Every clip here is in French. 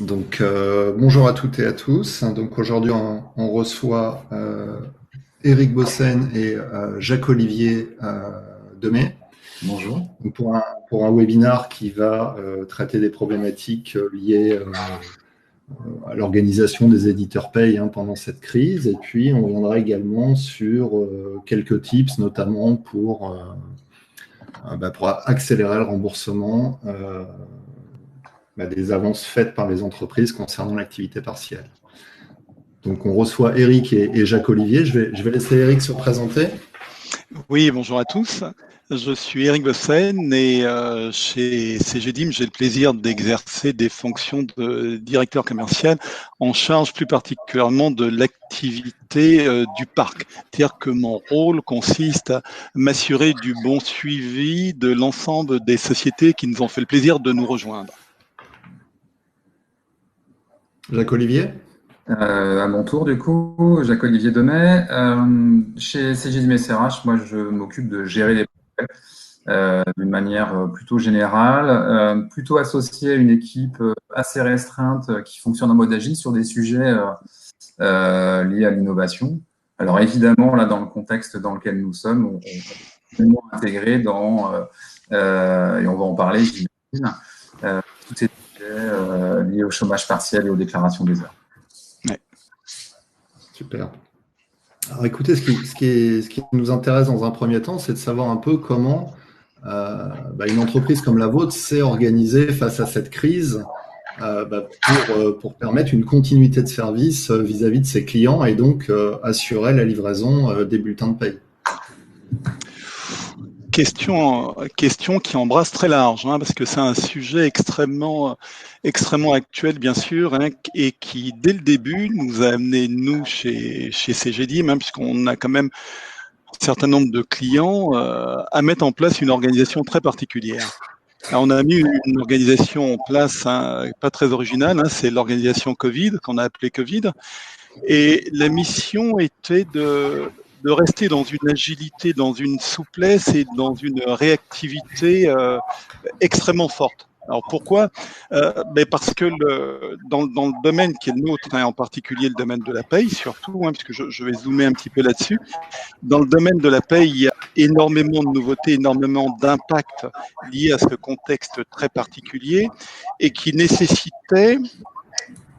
Donc, bonjour à toutes et à tous. Donc, aujourd'hui, on reçoit Éric Bossen et Jacques-Olivier Demey. Bonjour. Donc, pour un webinar qui va traiter des problématiques liées à l'organisation des éditeurs paye pendant cette crise. Et puis, on reviendra également sur quelques tips, notamment pour accélérer le remboursement des avances faites par les entreprises concernant l'activité partielle. Donc, on reçoit Éric et Jacques-Olivier. Je vais laisser Éric se présenter. Oui, bonjour à tous. Je suis Éric Bossen et chez CGDIM, j'ai le plaisir d'exercer des fonctions de directeur commercial en charge plus particulièrement de l'activité du parc. C'est-à-dire que mon rôle consiste à m'assurer du bon suivi de l'ensemble des sociétés qui nous ont fait le plaisir de nous rejoindre. Jacques-Olivier. À mon tour, du coup, Jacques-Olivier Demey. Chez CGDIM SRH, moi, je m'occupe de gérer les projets d'une manière plutôt générale, plutôt associé à une équipe assez restreinte qui fonctionne en mode agile sur des sujets liés à l'innovation. Alors évidemment, là, dans le contexte dans lequel nous sommes, on est intégré dans, et on va en parler, j'imagine, tous ces sujets liés au chômage partiel et aux déclarations des heures. Ouais. Super. Alors écoutez, ce qui nous intéresse dans un premier temps, c'est de savoir un peu comment une entreprise comme la vôtre s'est organisée face à cette crise pour permettre une continuité de service vis-à-vis de ses clients et donc assurer la livraison des bulletins de paye. Question qui embrasse très large, parce que c'est un sujet extrêmement actuel, bien sûr, et qui, dès le début, nous a amené, nous, chez CGDIM, puisqu'on a quand même un certain nombre de clients, à mettre en place une organisation très particulière. Alors, on a mis une organisation en place pas très originale, c'est l'organisation Covid, qu'on a appelée Covid, et la mission était de rester dans une agilité, dans une souplesse et dans une réactivité extrêmement forte. Alors pourquoi Parce que dans le domaine qui est le nôtre, en particulier le domaine de la paye surtout, puisque je vais zoomer un petit peu là-dessus, dans le domaine de la paye, il y a énormément de nouveautés, énormément d'impacts liés à ce contexte très particulier et qui nécessitait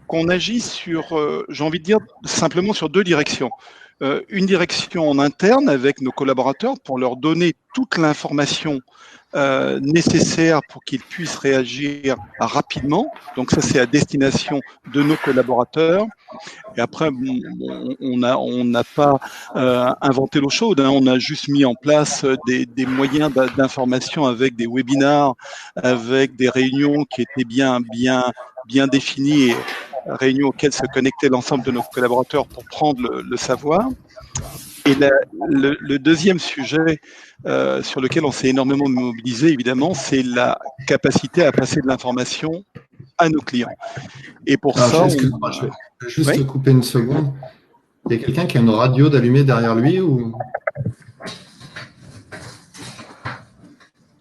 qu'on agisse sur, j'ai envie de dire, simplement sur deux directions. Une direction en interne avec nos collaborateurs pour leur donner toute l'information nécessaire pour qu'ils puissent réagir rapidement. Donc ça, c'est à destination de nos collaborateurs. Et après, on n'a pas inventé l'eau chaude. On a juste mis en place des moyens d'information avec des webinars, avec des réunions qui étaient bien définies, et réunions auxquelles se connectaient l'ensemble de nos collaborateurs pour prendre le savoir. Et le deuxième sujet sur lequel on s'est énormément mobilisé, évidemment, c'est la capacité à passer de l'information à nos clients. Et pour ça, excuse-moi, je vais juste couper une seconde. Il y a quelqu'un qui a une radio d'allumée derrière lui ou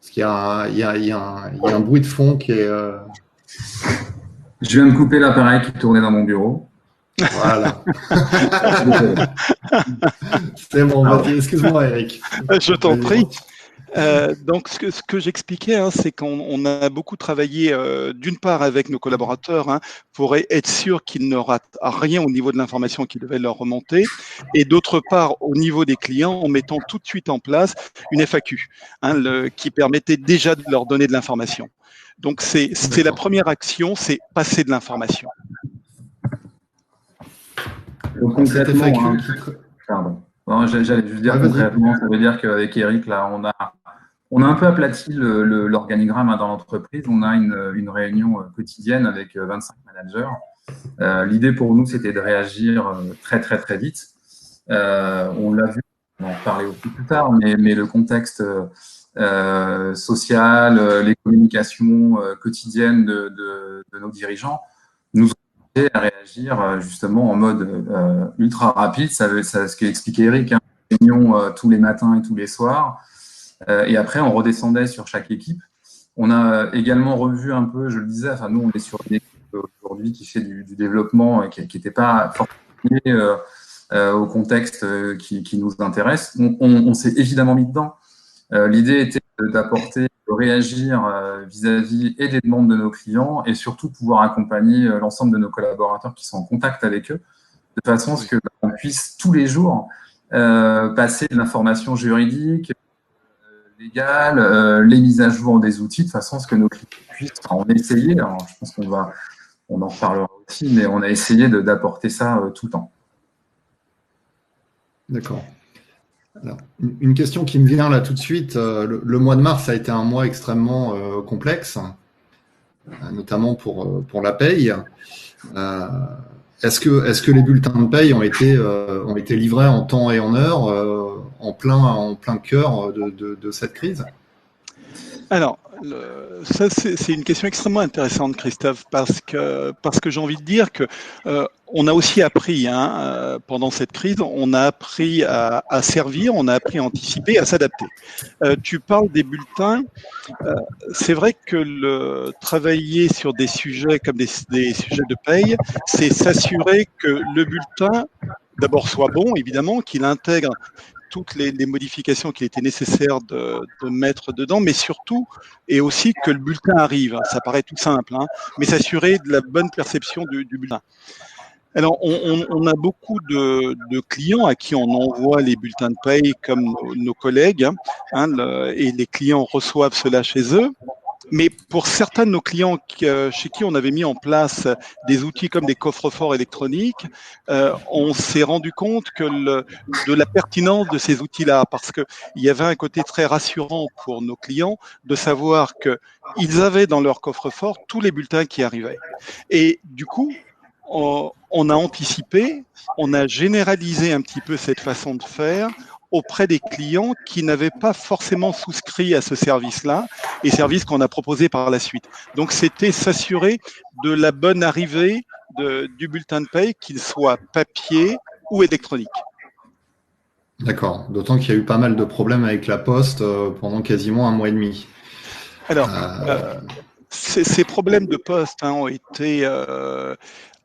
parce qu'il y a un bruit de fond qui est. Je viens de couper l'appareil qui tournait dans mon bureau. Voilà. C'est bon, vas-y, excuse-moi Eric. Je t'en prie. Donc, ce que j'expliquais, c'est qu'on a beaucoup travaillé, d'une part avec nos collaborateurs, pour être sûr qu'ils ne ratent rien au niveau de l'information qui devait leur remonter, et d'autre part au niveau des clients, en mettant tout de suite en place une FAQ, qui permettait déjà de leur donner de l'information. Donc, c'est la première action, c'est passer de l'information. Donc, concrètement, pardon. Non, j'allais juste dire concrètement, ça veut dire qu'avec Eric, là, on a un peu aplati l'organigramme dans l'entreprise. On a une réunion quotidienne avec 25 managers. L'idée pour nous, c'était de réagir très, très, très vite. On l'a vu, on va en parler aussi plus tard, mais le contexte social, les communications quotidiennes de nos dirigeants nous ont aidé à réagir justement en mode ultra rapide. C'est ce qu'expliquait Eric, réunion tous les matins et tous les soirs. Et après, on redescendait sur chaque équipe. On a également revu un peu, je le disais, nous, on est sur une équipe aujourd'hui qui fait du développement qui n'était pas forcément lié au contexte qui nous intéresse. On s'est évidemment mis dedans. L'idée était d'apporter, de réagir vis-à-vis et des demandes de nos clients et surtout pouvoir accompagner l'ensemble de nos collaborateurs qui sont en contact avec eux, de façon à ce qu'on puisse tous les jours passer de l'information juridique, légale, les mises à jour des outils, de façon à ce que nos clients puissent en essayer. Alors, je pense on en reparlera aussi, mais on a essayé d'apporter ça tout le temps. D'accord. Alors, une question qui me vient là tout de suite. Le mois de mars a été un mois extrêmement complexe, notamment pour la paye. Est-ce que les bulletins de paye ont été livrés en temps et en heure, en plein cœur de cette crise? Alors, ça c'est une question extrêmement intéressante, Christophe, parce que j'ai envie de dire que on a aussi appris pendant cette crise, on a appris à servir, on a appris à anticiper, à s'adapter. Tu parles des bulletins. C'est vrai que travailler sur des sujets comme des sujets de paye, c'est s'assurer que le bulletin d'abord soit bon, évidemment, qu'il intègre toutes les modifications qu'il était nécessaire de mettre dedans, mais surtout, et aussi que le bulletin arrive. Ça paraît tout simple, mais s'assurer de la bonne perception du bulletin. Alors, on a beaucoup de clients à qui on envoie les bulletins de paye comme nos collègues, et les clients reçoivent cela chez eux. Mais pour certains de nos clients chez qui on avait mis en place des outils comme des coffres-forts électroniques, on s'est rendu compte de la pertinence de ces outils-là, parce qu'il y avait un côté très rassurant pour nos clients de savoir qu'ils avaient dans leur coffre-fort tous les bulletins qui arrivaient. Et du coup, on a anticipé, on a généralisé un petit peu cette façon de faire auprès des clients qui n'avaient pas forcément souscrit à ce service-là, et service qu'on a proposé par la suite. Donc, c'était s'assurer de la bonne arrivée du bulletin de paye, qu'il soit papier ou électronique. D'accord, d'autant qu'il y a eu pas mal de problèmes avec la Poste pendant quasiment un mois et demi. Alors, ces problèmes de Poste ont été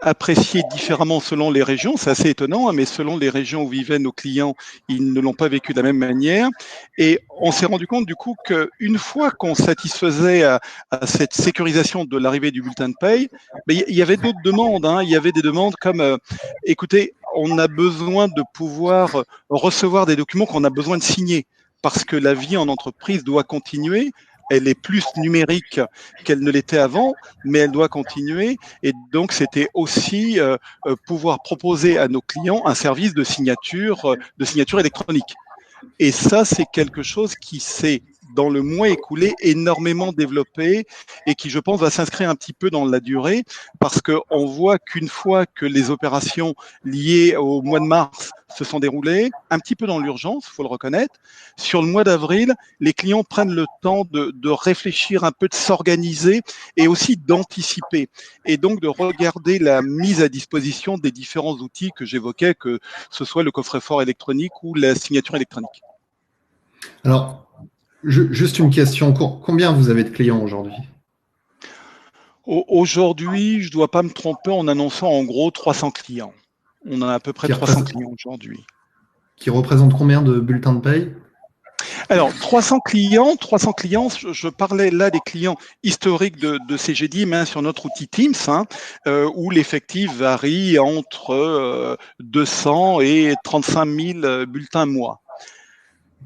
appréciés différemment selon les régions. C'est assez étonnant, mais selon les régions où vivaient nos clients, ils ne l'ont pas vécu de la même manière. Et on s'est rendu compte du coup qu'une fois qu'on satisfaisait à cette sécurisation de l'arrivée du bulletin de paye, il y avait d'autres demandes. Il y avait des demandes comme écoutez, on a besoin de pouvoir recevoir des documents qu'on a besoin de signer parce que la vie en entreprise doit continuer. Elle est plus numérique qu'elle ne l'était avant, mais elle doit continuer. Et donc, c'était aussi pouvoir proposer à nos clients un service de signature électronique. Et ça, c'est quelque chose qui s'est, dans le mois écoulé, énormément développé et qui, je pense, va s'inscrire un petit peu dans la durée parce qu'on voit qu'une fois que les opérations liées au mois de mars se sont déroulées, un petit peu dans l'urgence, il faut le reconnaître, sur le mois d'avril, les clients prennent le temps de réfléchir un peu, de s'organiser et aussi d'anticiper et donc de regarder la mise à disposition des différents outils que j'évoquais, que ce soit le coffre-fort électronique ou la signature électronique. Alors, juste une question. Combien vous avez de clients aujourd'hui? Aujourd'hui, je ne dois pas me tromper en annonçant en gros 300 clients. On a à peu près 300 clients aujourd'hui. Qui représentent combien de bulletins de paye? Alors, 300 clients, je parlais là des clients historiques de CGDIM sur notre outil Teams, où l'effectif varie entre 200 et 35 000 bulletins mois.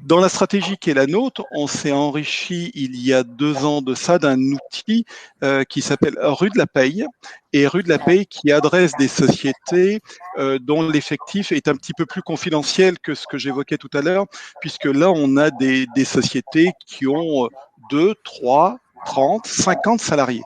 Dans la stratégie qui est la nôtre, on s'est enrichi il y a 2 ans de ça d'un outil qui s'appelle Rue de la Paye, et Rue de la Paye qui adresse des sociétés dont l'effectif est un petit peu plus confidentiel que ce que j'évoquais tout à l'heure, puisque là, on a des sociétés qui ont 2, 3, 30, 50 salariés.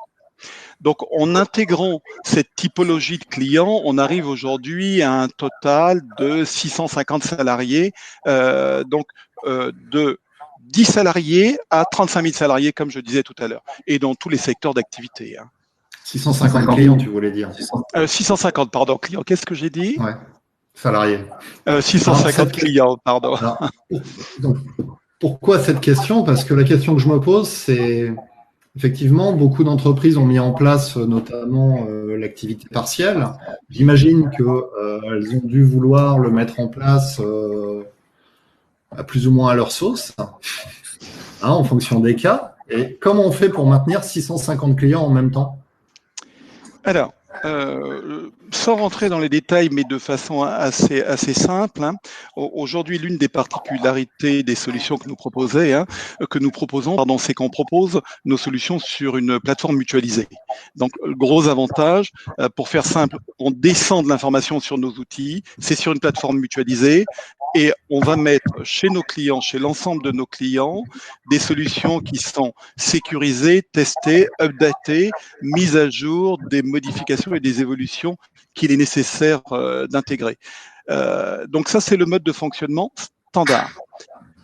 Donc, en intégrant cette typologie de clients, on arrive aujourd'hui à un total de 650 salariés, de 10 salariés à 35 000 salariés, comme je disais tout à l'heure, et dans tous les secteurs d'activité. 650 clients, tu voulais dire. 650, pardon, clients. Qu'est-ce que j'ai dit? Ouais, salariés. 650 clients, pardon. Alors, donc, pourquoi cette question? Parce que la question que je me pose, c'est effectivement, beaucoup d'entreprises ont mis en place notamment l'activité partielle. J'imagine qu'elles ont dû vouloir le mettre en place à plus ou moins à leur sauce, en fonction des cas. Et comment on fait pour maintenir 650 clients en même temps? Alors, sans rentrer dans les détails, mais de façon assez simple, aujourd'hui, l'une des particularités des solutions que nous proposons, c'est qu'on propose nos solutions sur une plateforme mutualisée. Donc, le gros avantage, pour faire simple, on descend de l'information sur nos outils, c'est sur une plateforme mutualisée, et on va mettre chez nos clients, chez l'ensemble de nos clients, des solutions qui sont sécurisées, testées, updatées, mises à jour, des modifications et des évolutions qu'il est nécessaire d'intégrer. Donc ça, c'est le mode de fonctionnement standard.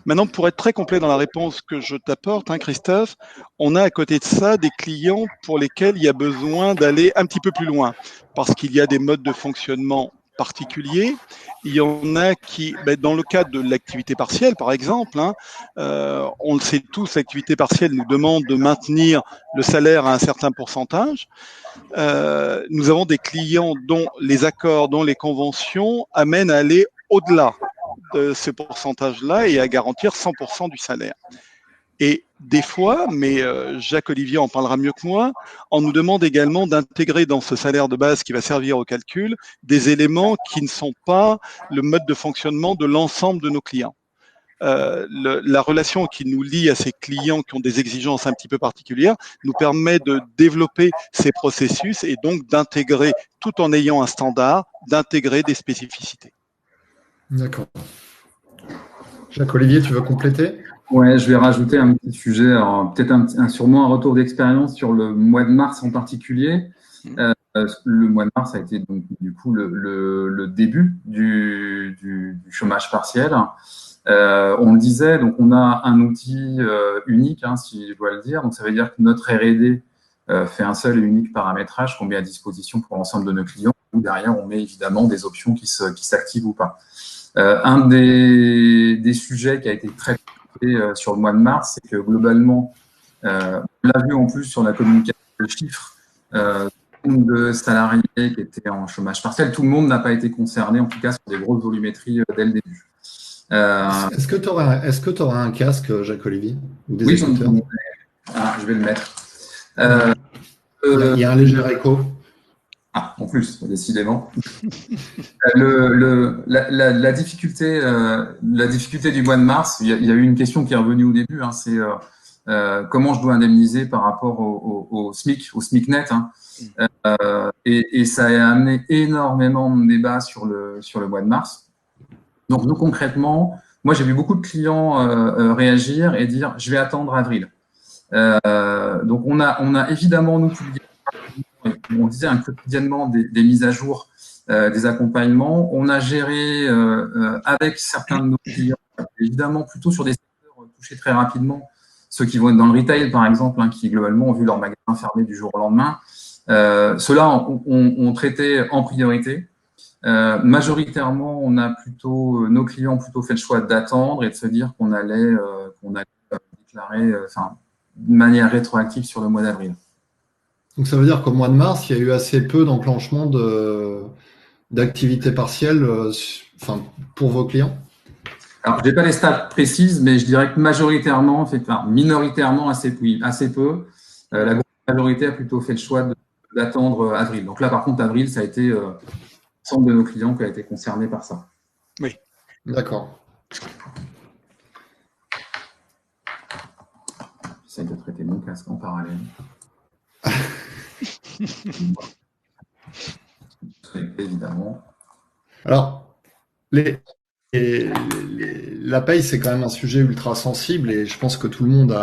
Maintenant, pour être très complet dans la réponse que je t'apporte, Christophe, on a à côté de ça des clients pour lesquels il y a besoin d'aller un petit peu plus loin, parce qu'il y a des modes de fonctionnement particuliers. Il y en a qui, dans le cadre de l'activité partielle, par exemple, on le sait tous, l'activité partielle nous demande de maintenir le salaire à un certain pourcentage. Nous avons des clients dont les accords, dont les conventions amènent à aller au-delà de ce pourcentage-là et à garantir 100% du salaire. Et des fois, mais Jacques-Olivier en parlera mieux que moi, on nous demande également d'intégrer dans ce salaire de base qui va servir au calcul des éléments qui ne sont pas le mode de fonctionnement de l'ensemble de nos clients. La relation qui nous lie à ces clients qui ont des exigences un petit peu particulières nous permet de développer ces processus et donc d'intégrer, tout en ayant un standard, d'intégrer des spécificités. D'accord. Jacques-Olivier, tu veux compléter? Ouais, je vais rajouter un petit sujet, peut-être sûrement un retour d'expérience sur le mois de mars en particulier. Le mois de mars a été donc du coup le début du chômage partiel. On le disait, donc on a un outil unique, si je dois le dire. Donc ça veut dire que notre R&D fait un seul et unique paramétrage qu'on met à disposition pour l'ensemble de nos clients. Derrière, on met évidemment des options qui s'activent ou pas. Un des sujets qui a été très sur le mois de mars, c'est que globalement, on l'a vu en plus sur la communication de chiffres, de salariés qui étaient en chômage partiel, tout le monde n'a pas été concerné, en tout cas sur des grosses volumétries dès le début. Est-ce que tu auras un casque, Jacques-Olivier, ou des écouteurs? Je vais le mettre. Il y a un léger écho. En plus, décidément. La difficulté du mois de mars, il y a eu une question qui est revenue au début, c'est comment je dois indemniser par rapport au SMIC, au SMIC net. Et ça a amené énormément de débats sur le mois de mars. Donc, nous, concrètement, moi, j'ai vu beaucoup de clients réagir et dire « je vais attendre avril ». Donc, on a évidemment, nous, publié, on disait quotidiennement des mises à jour, des accompagnements. On a géré avec certains de nos clients, évidemment plutôt sur des secteurs touchés très rapidement, ceux qui vont être dans le retail, par exemple, qui globalement ont vu leur magasin fermer du jour au lendemain. Ceux-là, on traitait en priorité. Majoritairement, nos clients ont plutôt fait le choix d'attendre et de se dire qu'on allait déclarer de manière rétroactive sur le mois d'avril. Donc ça veut dire qu'au mois de mars, il y a eu assez peu d'enclenchement d'activité partielle pour vos clients? Alors, je n'ai pas les stats précises, mais je dirais que majoritairement, minoritairement, assez peu. La grande majorité a plutôt fait le choix d'attendre avril. Donc là, par contre, avril, ça a été l'ensemble de nos clients qui a été concerné par ça. Oui. D'accord. J'essaie de traiter mon casque en parallèle. Évidemment. Alors, la paye, c'est quand même un sujet ultra sensible et je pense que tout le monde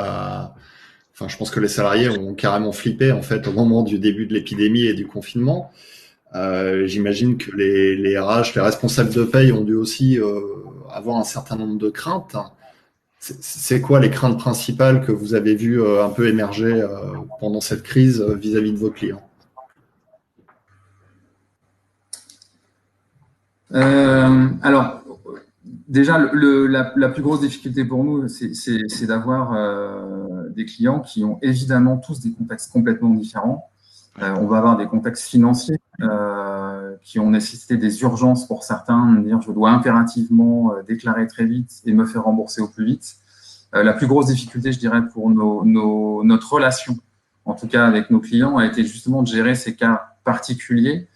je pense que les salariés ont carrément flippé en fait au moment du début de l'épidémie et du confinement. J'imagine que les RH, les responsables de paye ont dû aussi avoir un certain nombre de craintes. C'est quoi les craintes principales que vous avez vues un peu émerger pendant cette crise vis-à-vis de vos clients? Alors, déjà, la plus grosse difficulté pour nous, c'est d'avoir des clients qui ont évidemment tous des contextes complètement différents. On va avoir des contextes financiers qui ont nécessité des urgences pour certains, de dire je dois impérativement déclarer très vite et me faire rembourser au plus vite. La plus grosse difficulté, je dirais, pour notre relation, en tout cas avec nos clients, a été justement de gérer ces cas particuliers,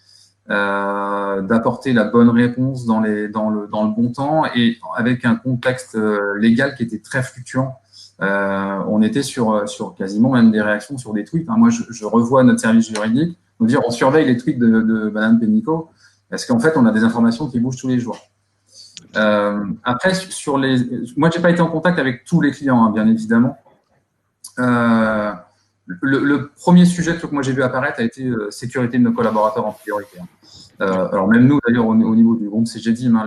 d'apporter la bonne réponse dans le bon temps et avec un contexte légal qui était très fluctuant. On était sur quasiment même des réactions sur des tweets. Moi, je revois notre service juridique, nous dire on surveille les tweets de Madame Pénicaud, parce qu'en fait, on a des informations qui bougent tous les jours. Après, moi, j'ai pas été en contact avec tous les clients, bien évidemment. Le premier sujet que moi j'ai vu apparaître a été sécurité de nos collaborateurs en priorité. Alors même nous, d'ailleurs, au niveau du groupe CGDIM,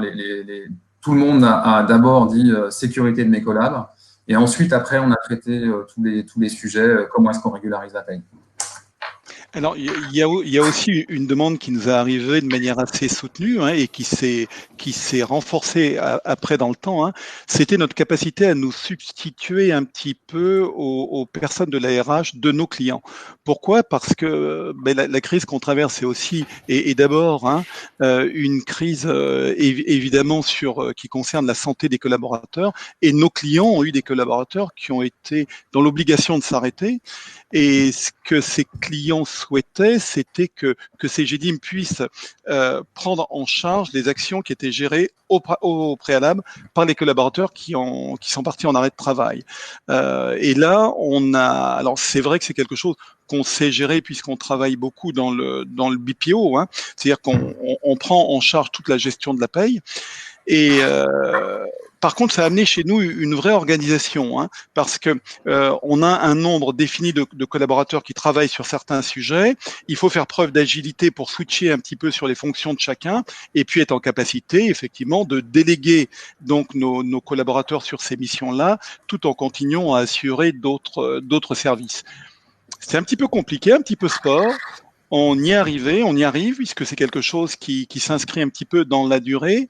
tout le monde a d'abord dit sécurité de mes collabs. Et ensuite, après, on a traité tous les sujets, comment est-ce qu'on régularise la paye. Alors, il y a aussi une demande qui nous est arrivée de manière assez soutenue et qui s'est renforcée après dans le temps. C'était notre capacité à nous substituer un petit peu aux personnes de la RH de nos clients. Pourquoi? Parce que la crise qu'on traverse est aussi, et d'abord, une crise évidemment qui concerne la santé des collaborateurs. Et nos clients ont eu des collaborateurs qui ont été dans l'obligation de s'arrêter. Et ce que ces clients souhaitaient, c'était que CGDIM puisse prendre en charge les actions qui étaient gérées au préalable par les collaborateurs qui sont partis en arrêt de travail. Et là, alors c'est vrai que c'est quelque chose qu'on sait gérer puisqu'on travaille beaucoup dans le BPO, c'est-à-dire qu'on prend en charge toute la gestion de la paye. Et par contre, ça a amené chez nous une vraie organisation, parce que on a un nombre défini de collaborateurs qui travaillent sur certains sujets. Il faut faire preuve d'agilité pour switcher un petit peu sur les fonctions de chacun, et puis être en capacité, effectivement, de déléguer donc nos collaborateurs sur ces missions-là, tout en continuant à assurer d'autres services. C'est un petit peu compliqué, un petit peu sport. On y arrive, puisque c'est quelque chose qui s'inscrit un petit peu dans la durée.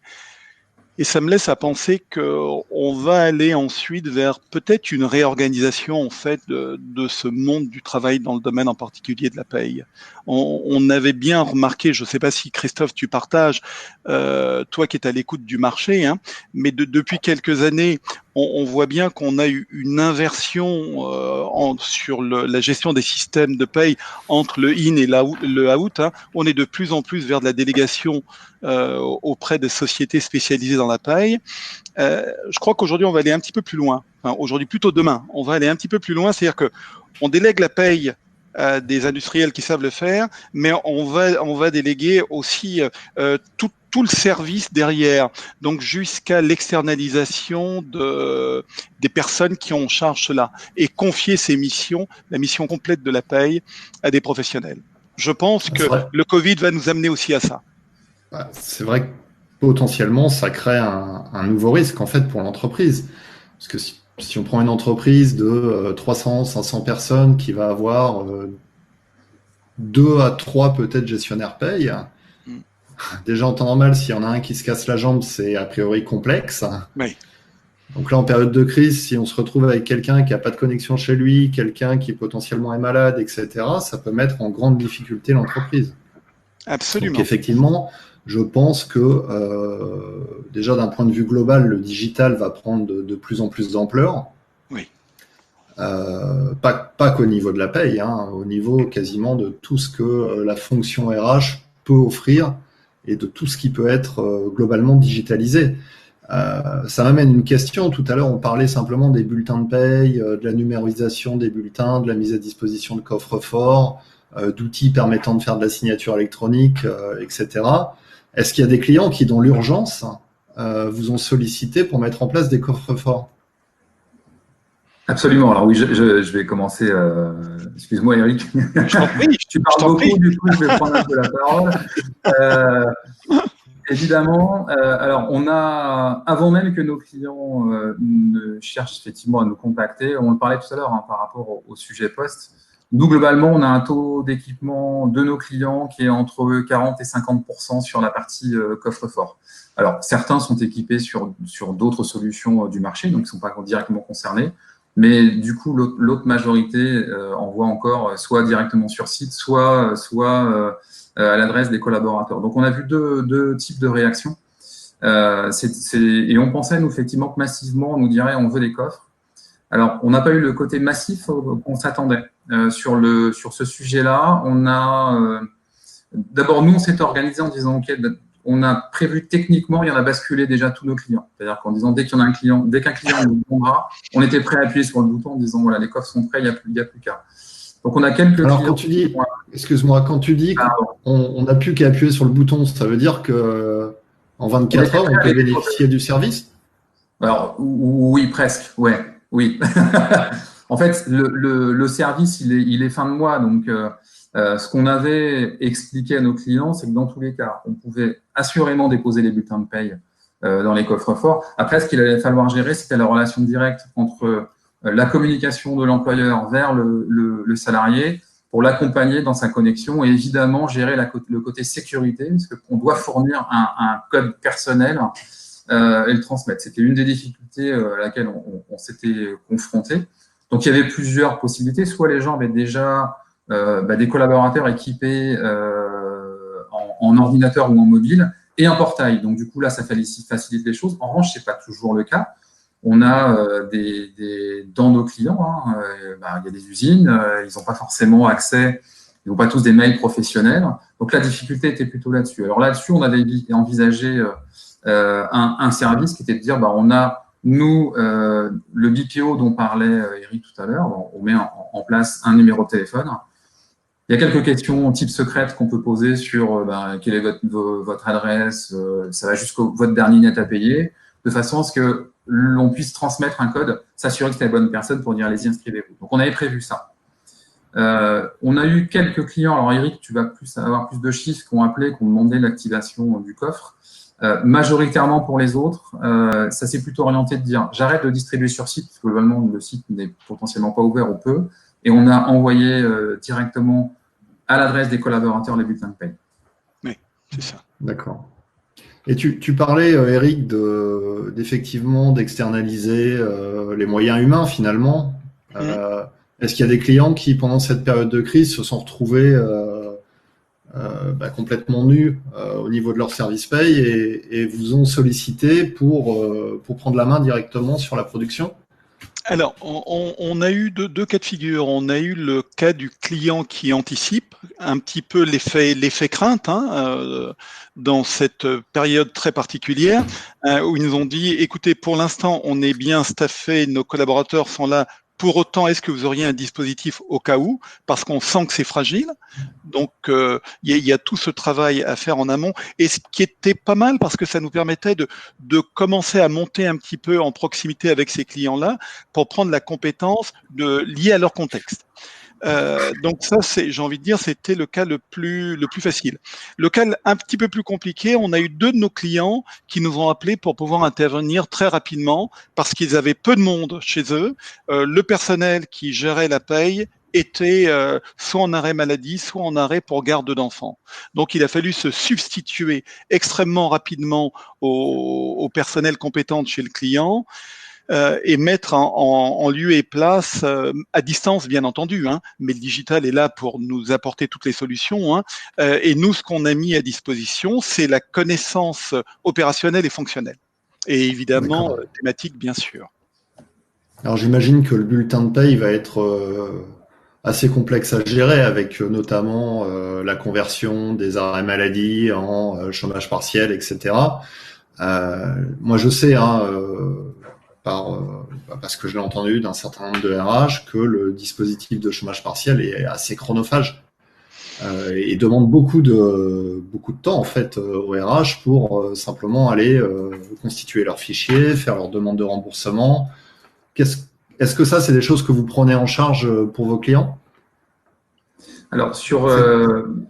Et ça me laisse à penser qu'on va aller ensuite vers peut-être une réorganisation en fait de ce monde du travail dans le domaine en particulier de la paye. On avait bien remarqué, je ne sais pas si Christophe tu partages, toi qui es à l'écoute du marché, mais depuis quelques années, on voit bien qu'on a eu une inversion sur la gestion des systèmes de paye entre le in et le out. On est de plus en plus vers de la délégation auprès de sociétés spécialisées dans la paye. Je crois qu'aujourd'hui, on va aller un petit peu plus loin. Enfin, aujourd'hui, plutôt demain, on va aller un petit peu plus loin. C'est-à-dire qu'on délègue la paye à des industriels qui savent le faire, mais on va déléguer aussi tout le service derrière, donc jusqu'à l'externalisation des personnes qui ont en charge cela, et confier ces missions, la mission complète de la paye, à des professionnels. Je pense que le Covid va nous amener aussi à ça. C'est vrai que potentiellement, ça crée un nouveau risque en fait pour l'entreprise. Parce que si on prend une entreprise de 300, 500 personnes qui va avoir 2 à 3 peut-être gestionnaires paye, déjà en temps normal, s'il y en a un qui se casse la jambe, c'est a priori complexe. Oui. Donc là, en période de crise, si on se retrouve avec quelqu'un qui n'a pas de connexion chez lui, quelqu'un qui potentiellement est malade, etc., ça peut mettre en grande difficulté l'entreprise. Absolument. Donc effectivement, je pense que déjà d'un point de vue global, le digital va prendre de plus en plus d'ampleur. Oui. Pas qu'au niveau de la paye, au niveau quasiment de tout ce que la fonction RH peut offrir et de tout ce qui peut être globalement digitalisé. Ça m'amène une question. Tout à l'heure, on parlait simplement des bulletins de paye, de la numérisation des bulletins, de la mise à disposition de coffres-forts, d'outils permettant de faire de la signature électronique, etc. Est-ce qu'il y a des clients qui, dans l'urgence, vous ont sollicité pour mettre en place des coffres-forts ? Absolument. Alors oui, je vais commencer. Excuse-moi, Eric. Tu parles beaucoup, du coup, je vais prendre un peu la parole. Évidemment. Alors, on a, avant même que nos clients ne cherchent effectivement à nous contacter, on le parlait tout à l'heure par rapport au sujet poste. Nous, globalement, on a un taux d'équipement de nos clients qui est entre 40 et 50% sur la partie coffre-fort. Alors, certains sont équipés sur d'autres solutions du marché, donc ils ne sont pas directement concernés. Mais du coup, l'autre majorité envoie encore soit directement sur site, soit à l'adresse des collaborateurs. Donc, on a vu deux types de réactions. Et on pensait, nous, effectivement, que massivement, on nous dirait on veut des coffres. Alors, on n'a pas eu le côté massif qu'on s'attendait. Sur ce sujet-là, d'abord, nous, on s'est organisé en disant, OK, on a prévu techniquement, il y en a basculé déjà tous nos clients. C'est-à-dire qu'en disant, dès qu'un client nous demandera, on était prêt à appuyer sur le bouton en disant, voilà, les coffres sont prêts, il n'y a plus qu'à. Donc, on a quelques Alors, clients. excuse-moi, quand tu dis qu'on n'a plus qu'à appuyer sur le bouton, ça veut dire que en 24 heures, on peut bénéficier du service? Alors, oui, presque, ouais, oui. En fait, le service, il est fin de mois. Donc, ce qu'on avait expliqué à nos clients, c'est que dans tous les cas, on pouvait assurément déposer les bulletins de paye dans les coffres forts. Après, ce qu'il allait falloir gérer, c'était la relation directe entre la communication de l'employeur vers le salarié pour l'accompagner dans sa connexion et évidemment gérer le côté sécurité, parce qu'on doit fournir un code personnel et le transmettre. C'était une des difficultés à laquelle on s'était confronté. Donc, il y avait plusieurs possibilités. Soit les gens avaient déjà des collaborateurs équipés en ordinateur ou en mobile et un portail. Donc, du coup, là, ça facilite les choses. En revanche, c'est pas toujours le cas. On a dans nos clients, il y a des usines, ils n'ont pas forcément accès, ils n'ont pas tous des mails professionnels. Donc, la difficulté était plutôt là-dessus. Alors là-dessus, on avait envisagé un service qui était de dire, on a, nous, le BPO dont parlait Eric tout à l'heure, on met en place un numéro de téléphone. Il y a quelques questions type secrètes qu'on peut poser sur quelle est votre adresse, ça va jusqu'au votre dernier net à payer, de façon à ce que l'on puisse transmettre un code, s'assurer que c'est la bonne personne pour dire allez-y, inscrivez-vous. Donc, on avait prévu ça. On a eu quelques clients, alors Eric, tu vas avoir plus de chiffres qui ont appelé, qui ont demandé l'activation du coffre. Majoritairement pour les autres, ça s'est plutôt orienté de dire j'arrête de distribuer sur site, parce que globalement le site n'est potentiellement pas ouvert ou peu, et on a envoyé directement à l'adresse des collaborateurs les bulletins de paie. Oui, c'est ça. D'accord. Et tu parlais, Eric, d'effectivement d'externaliser les moyens humains finalement. Est-ce qu'il y a des clients qui, pendant cette période de crise, se sont retrouvés complètement nus au niveau de leur service paye et vous ont sollicité pour prendre la main directement sur la production? Alors, on a eu deux cas de figure. On a eu le cas du client qui anticipe un petit peu l'effet crainte dans cette période très particulière, où ils nous ont dit, écoutez, pour l'instant, on est bien staffé, nos collaborateurs sont là. Pour autant, est-ce que vous auriez un dispositif au cas où? Parce qu'on sent que c'est fragile. Donc, il y a tout ce travail à faire en amont. Et ce qui était pas mal, parce que ça nous permettait de commencer à monter un petit peu en proximité avec ces clients-là pour prendre la compétence liée à leur contexte. Donc ça, j'ai envie de dire, c'était le cas le plus facile. Le cas un petit peu plus compliqué, on a eu deux de nos clients qui nous ont appelés pour pouvoir intervenir très rapidement parce qu'ils avaient peu de monde chez eux. Le personnel qui gérait la paye était soit en arrêt maladie, soit en arrêt pour garde d'enfants. Donc, il a fallu se substituer extrêmement rapidement au personnel compétent chez le client. Et mettre en lieu et place, à distance bien entendu, mais le digital est là pour nous apporter toutes les solutions. Et nous, ce qu'on a mis à disposition, c'est la connaissance opérationnelle et fonctionnelle. Et évidemment, thématique, bien sûr. Alors j'imagine que le bulletin de paye va être assez complexe à gérer avec notamment la conversion des arrêts maladie en chômage partiel, etc. Moi je sais, parce que je l'ai entendu d'un certain nombre de RH, que le dispositif de chômage partiel est assez chronophage et demande beaucoup de temps en fait au RH pour simplement aller constituer leurs fichiers, faire leur demande de remboursement. Est-ce que ça, c'est des choses que vous prenez en charge pour vos clients? Alors, sur le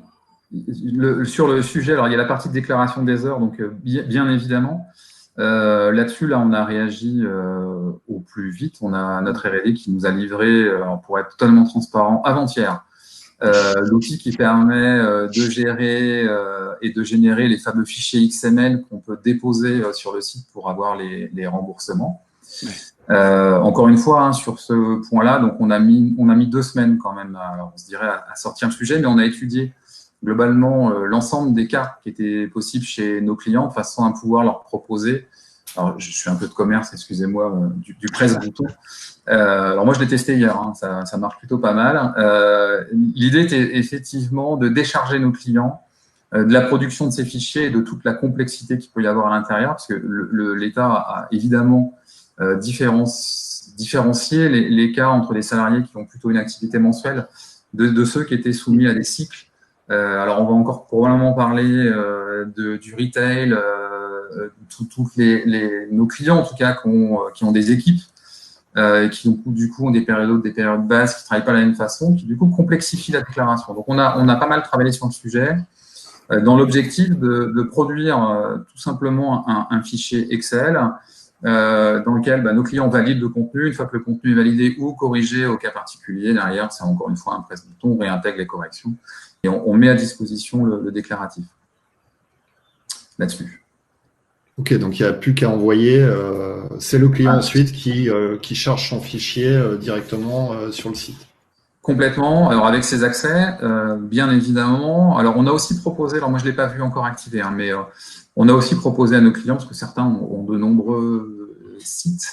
sujet, alors il y a la partie de déclaration des heures, donc bien évidemment. Là-dessus, on a réagi au plus vite. On a notre R&D qui nous a livré, pour être totalement transparent, avant-hier, l'outil qui permet de gérer et de générer les fameux fichiers XML qu'on peut déposer sur le site pour avoir les remboursements. Encore une fois, hein, sur ce point-là, donc on a mis 2 semaines quand même, alors on se dirait à sortir le sujet, mais on a étudié globalement l'ensemble des cas qui étaient possibles chez nos clients de façon à pouvoir leur proposer. Alors, je suis un peu de commerce, excusez-moi, du presse-bouton. Alors moi, je l'ai testé hier, hein, ça marche plutôt pas mal. L'idée était effectivement de décharger nos clients de la production de ces fichiers et de toute la complexité qu'il peut y avoir à l'intérieur, parce que l'État a évidemment différencié les cas entre les salariés qui ont plutôt une activité mensuelle de ceux qui étaient soumis à des cycles. Alors, on va encore probablement parler du retail, nos clients, en tout cas, qui ont des équipes et qui, du coup, ont des périodes hautes, des périodes basses, qui ne travaillent pas de la même façon, qui, du coup, complexifient la déclaration. Donc, on a pas mal travaillé sur le sujet dans l'objectif de produire tout simplement un fichier Excel dans lequel nos clients valident le contenu. Une fois que le contenu est validé ou corrigé au cas particulier, derrière, c'est encore une fois un presse-bouton, on réintègre les corrections et on met à disposition le déclaratif là-dessus. Ok, donc il n'y a plus qu'à envoyer. C'est le client ensuite qui charge son fichier directement sur le site. Complètement. Alors avec ces accès, bien évidemment. Alors on a aussi proposé, alors moi je l'ai pas vu encore activé, hein, mais on a aussi proposé à nos clients, parce que certains ont de nombreux sites,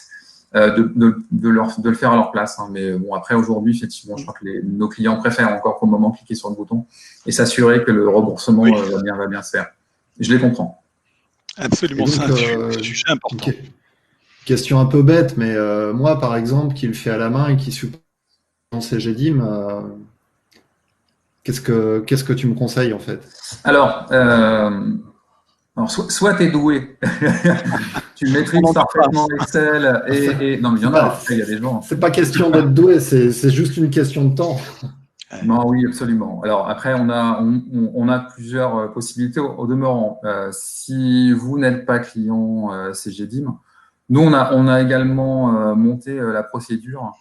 de le faire à leur place. Hein. Mais bon, après aujourd'hui, effectivement, je crois que nos clients préfèrent encore pour le moment cliquer sur le bouton et s'assurer que le remboursement va bien se faire. Je les comprends. Absolument, c'est un sujet important. Okay. Question un peu bête, mais moi, par exemple, qui le fait à la main et qui supporte CGDIM, qu'est-ce que tu me conseilles en fait? Alors soit tu es doué, tu maîtrises parfaitement Excel et non mais il y en a, après il y a des gens. C'est pas question d'être doué, c'est juste une question de temps. Non, oui, absolument. Alors après, on a plusieurs possibilités au demeurant. Si vous n'êtes pas client CGDIM, nous on a également monté la procédure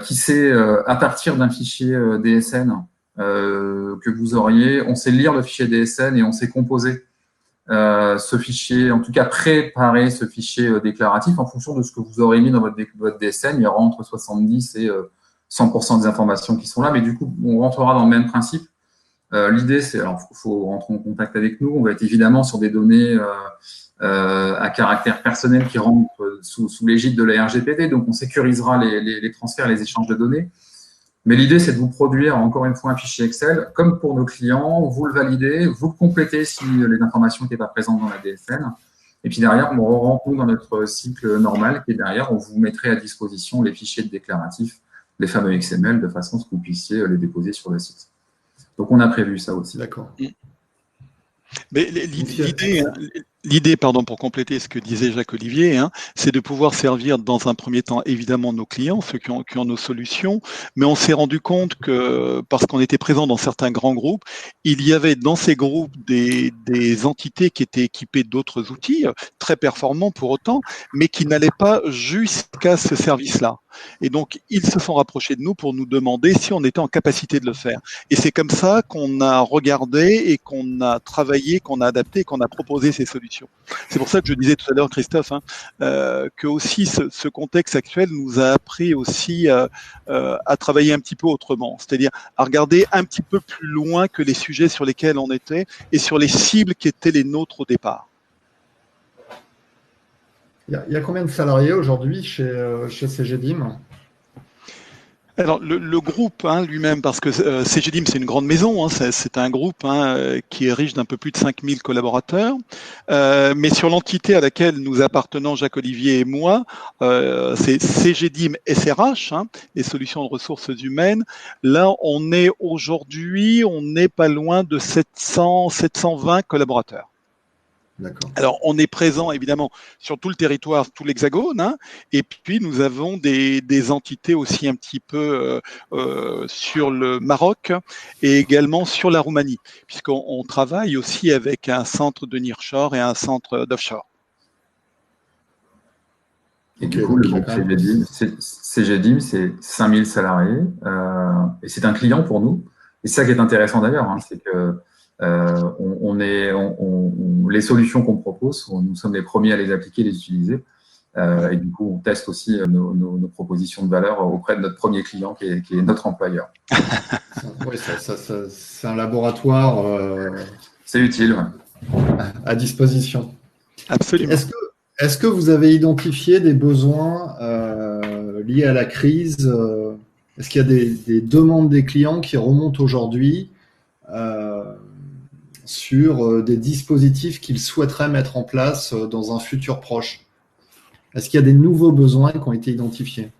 qui c'est à partir d'un fichier DSN que vous auriez, on sait lire le fichier DSN et on sait composer ce fichier, en tout cas préparer ce fichier déclaratif en fonction de ce que vous aurez mis dans votre DSN. Il y aura entre 70 et 100% des informations qui sont là, mais du coup, on rentrera dans le même principe. L'idée, c'est, alors, faut rentrer en contact avec nous. On va être évidemment sur des données à caractère personnel qui rentrent sous l'égide de la RGPD, donc on sécurisera les transferts, les échanges de données. Mais l'idée, c'est de vous produire, encore une fois, un fichier Excel, comme pour nos clients, vous le validez, vous le complétez si les informations n'étaient pas présentes dans la DSN. Et puis derrière, on rentre nous dans notre cycle normal, et derrière, on vous mettrait à disposition les fichiers déclaratifs, les fameux XML, de façon à ce que vous puissiez les déposer sur le site. Donc, on a prévu ça aussi. D'accord. Mais l'idée, pardon, pour compléter ce que disait Jacques-Olivier, c'est de pouvoir servir dans un premier temps, évidemment, nos clients, ceux qui ont nos solutions, mais on s'est rendu compte que, parce qu'on était présent dans certains grands groupes, il y avait dans ces groupes des entités qui étaient équipées d'autres outils, très performants pour autant, mais qui n'allaient pas jusqu'à ce service-là. Et donc, ils se sont rapprochés de nous pour nous demander si on était en capacité de le faire. Et c'est comme ça qu'on a regardé et qu'on a travaillé, qu'on a adapté, qu'on a proposé ces solutions. C'est pour ça que je disais tout à l'heure, Christophe, que aussi ce contexte actuel nous a appris aussi à travailler un petit peu autrement, c'est-à-dire à regarder un petit peu plus loin que les sujets sur lesquels on était et sur les cibles qui étaient les nôtres au départ. Il y a combien de salariés aujourd'hui chez CGDIM ? Alors, le groupe lui-même, parce que CGDIM, c'est une grande maison, c'est un groupe qui est riche d'un peu plus de 5000 collaborateurs. Mais sur l'entité à laquelle nous appartenons, Jacques-Olivier et moi, c'est CGDIM SRH, les solutions de ressources humaines. Là, on est pas loin de 720 collaborateurs. Alors, on est présent évidemment sur tout le territoire, tout l'Hexagone, et puis nous avons des entités aussi un petit peu sur le Maroc et également sur la Roumanie, puisqu'on travaille aussi avec un centre de nearshore et un centre d'offshore. Et du coup, le groupe CGDIM, c'est 5000 salariés, et c'est un client pour nous. Et c'est ça qui est intéressant d'ailleurs, c'est que les solutions qu'on propose, nous sommes les premiers à les appliquer, les utiliser. Et du coup, on teste aussi nos propositions de valeur auprès de notre premier client qui est notre employeur. Oui, c'est un laboratoire c'est utile, ouais. À disposition. Absolument. Est-ce que vous avez identifié des besoins liés à la crise Est-ce qu'il y a des demandes des clients qui remontent aujourd'hui sur des dispositifs qu'ils souhaiteraient mettre en place dans un futur proche? Est-ce qu'il y a des nouveaux besoins qui ont été identifiés?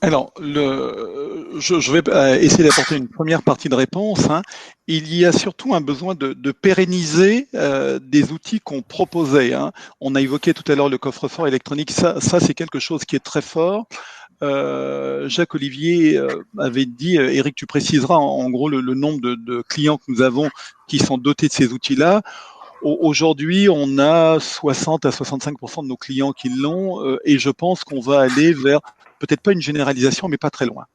Alors, je vais essayer d'apporter une première partie de réponse. Hein. Il y a surtout un besoin de pérenniser des outils qu'on proposait. Hein. On a évoqué tout à l'heure le coffre-fort électronique. Ça c'est quelque chose qui est très fort. Jacques Olivier avait dit, Eric, tu préciseras en gros le nombre de clients que nous avons qui sont dotés de ces outils-là. Aujourd'hui, on a 60 à 65% de nos clients qui l'ont et je pense qu'on va aller vers peut-être pas une généralisation, mais pas très loin.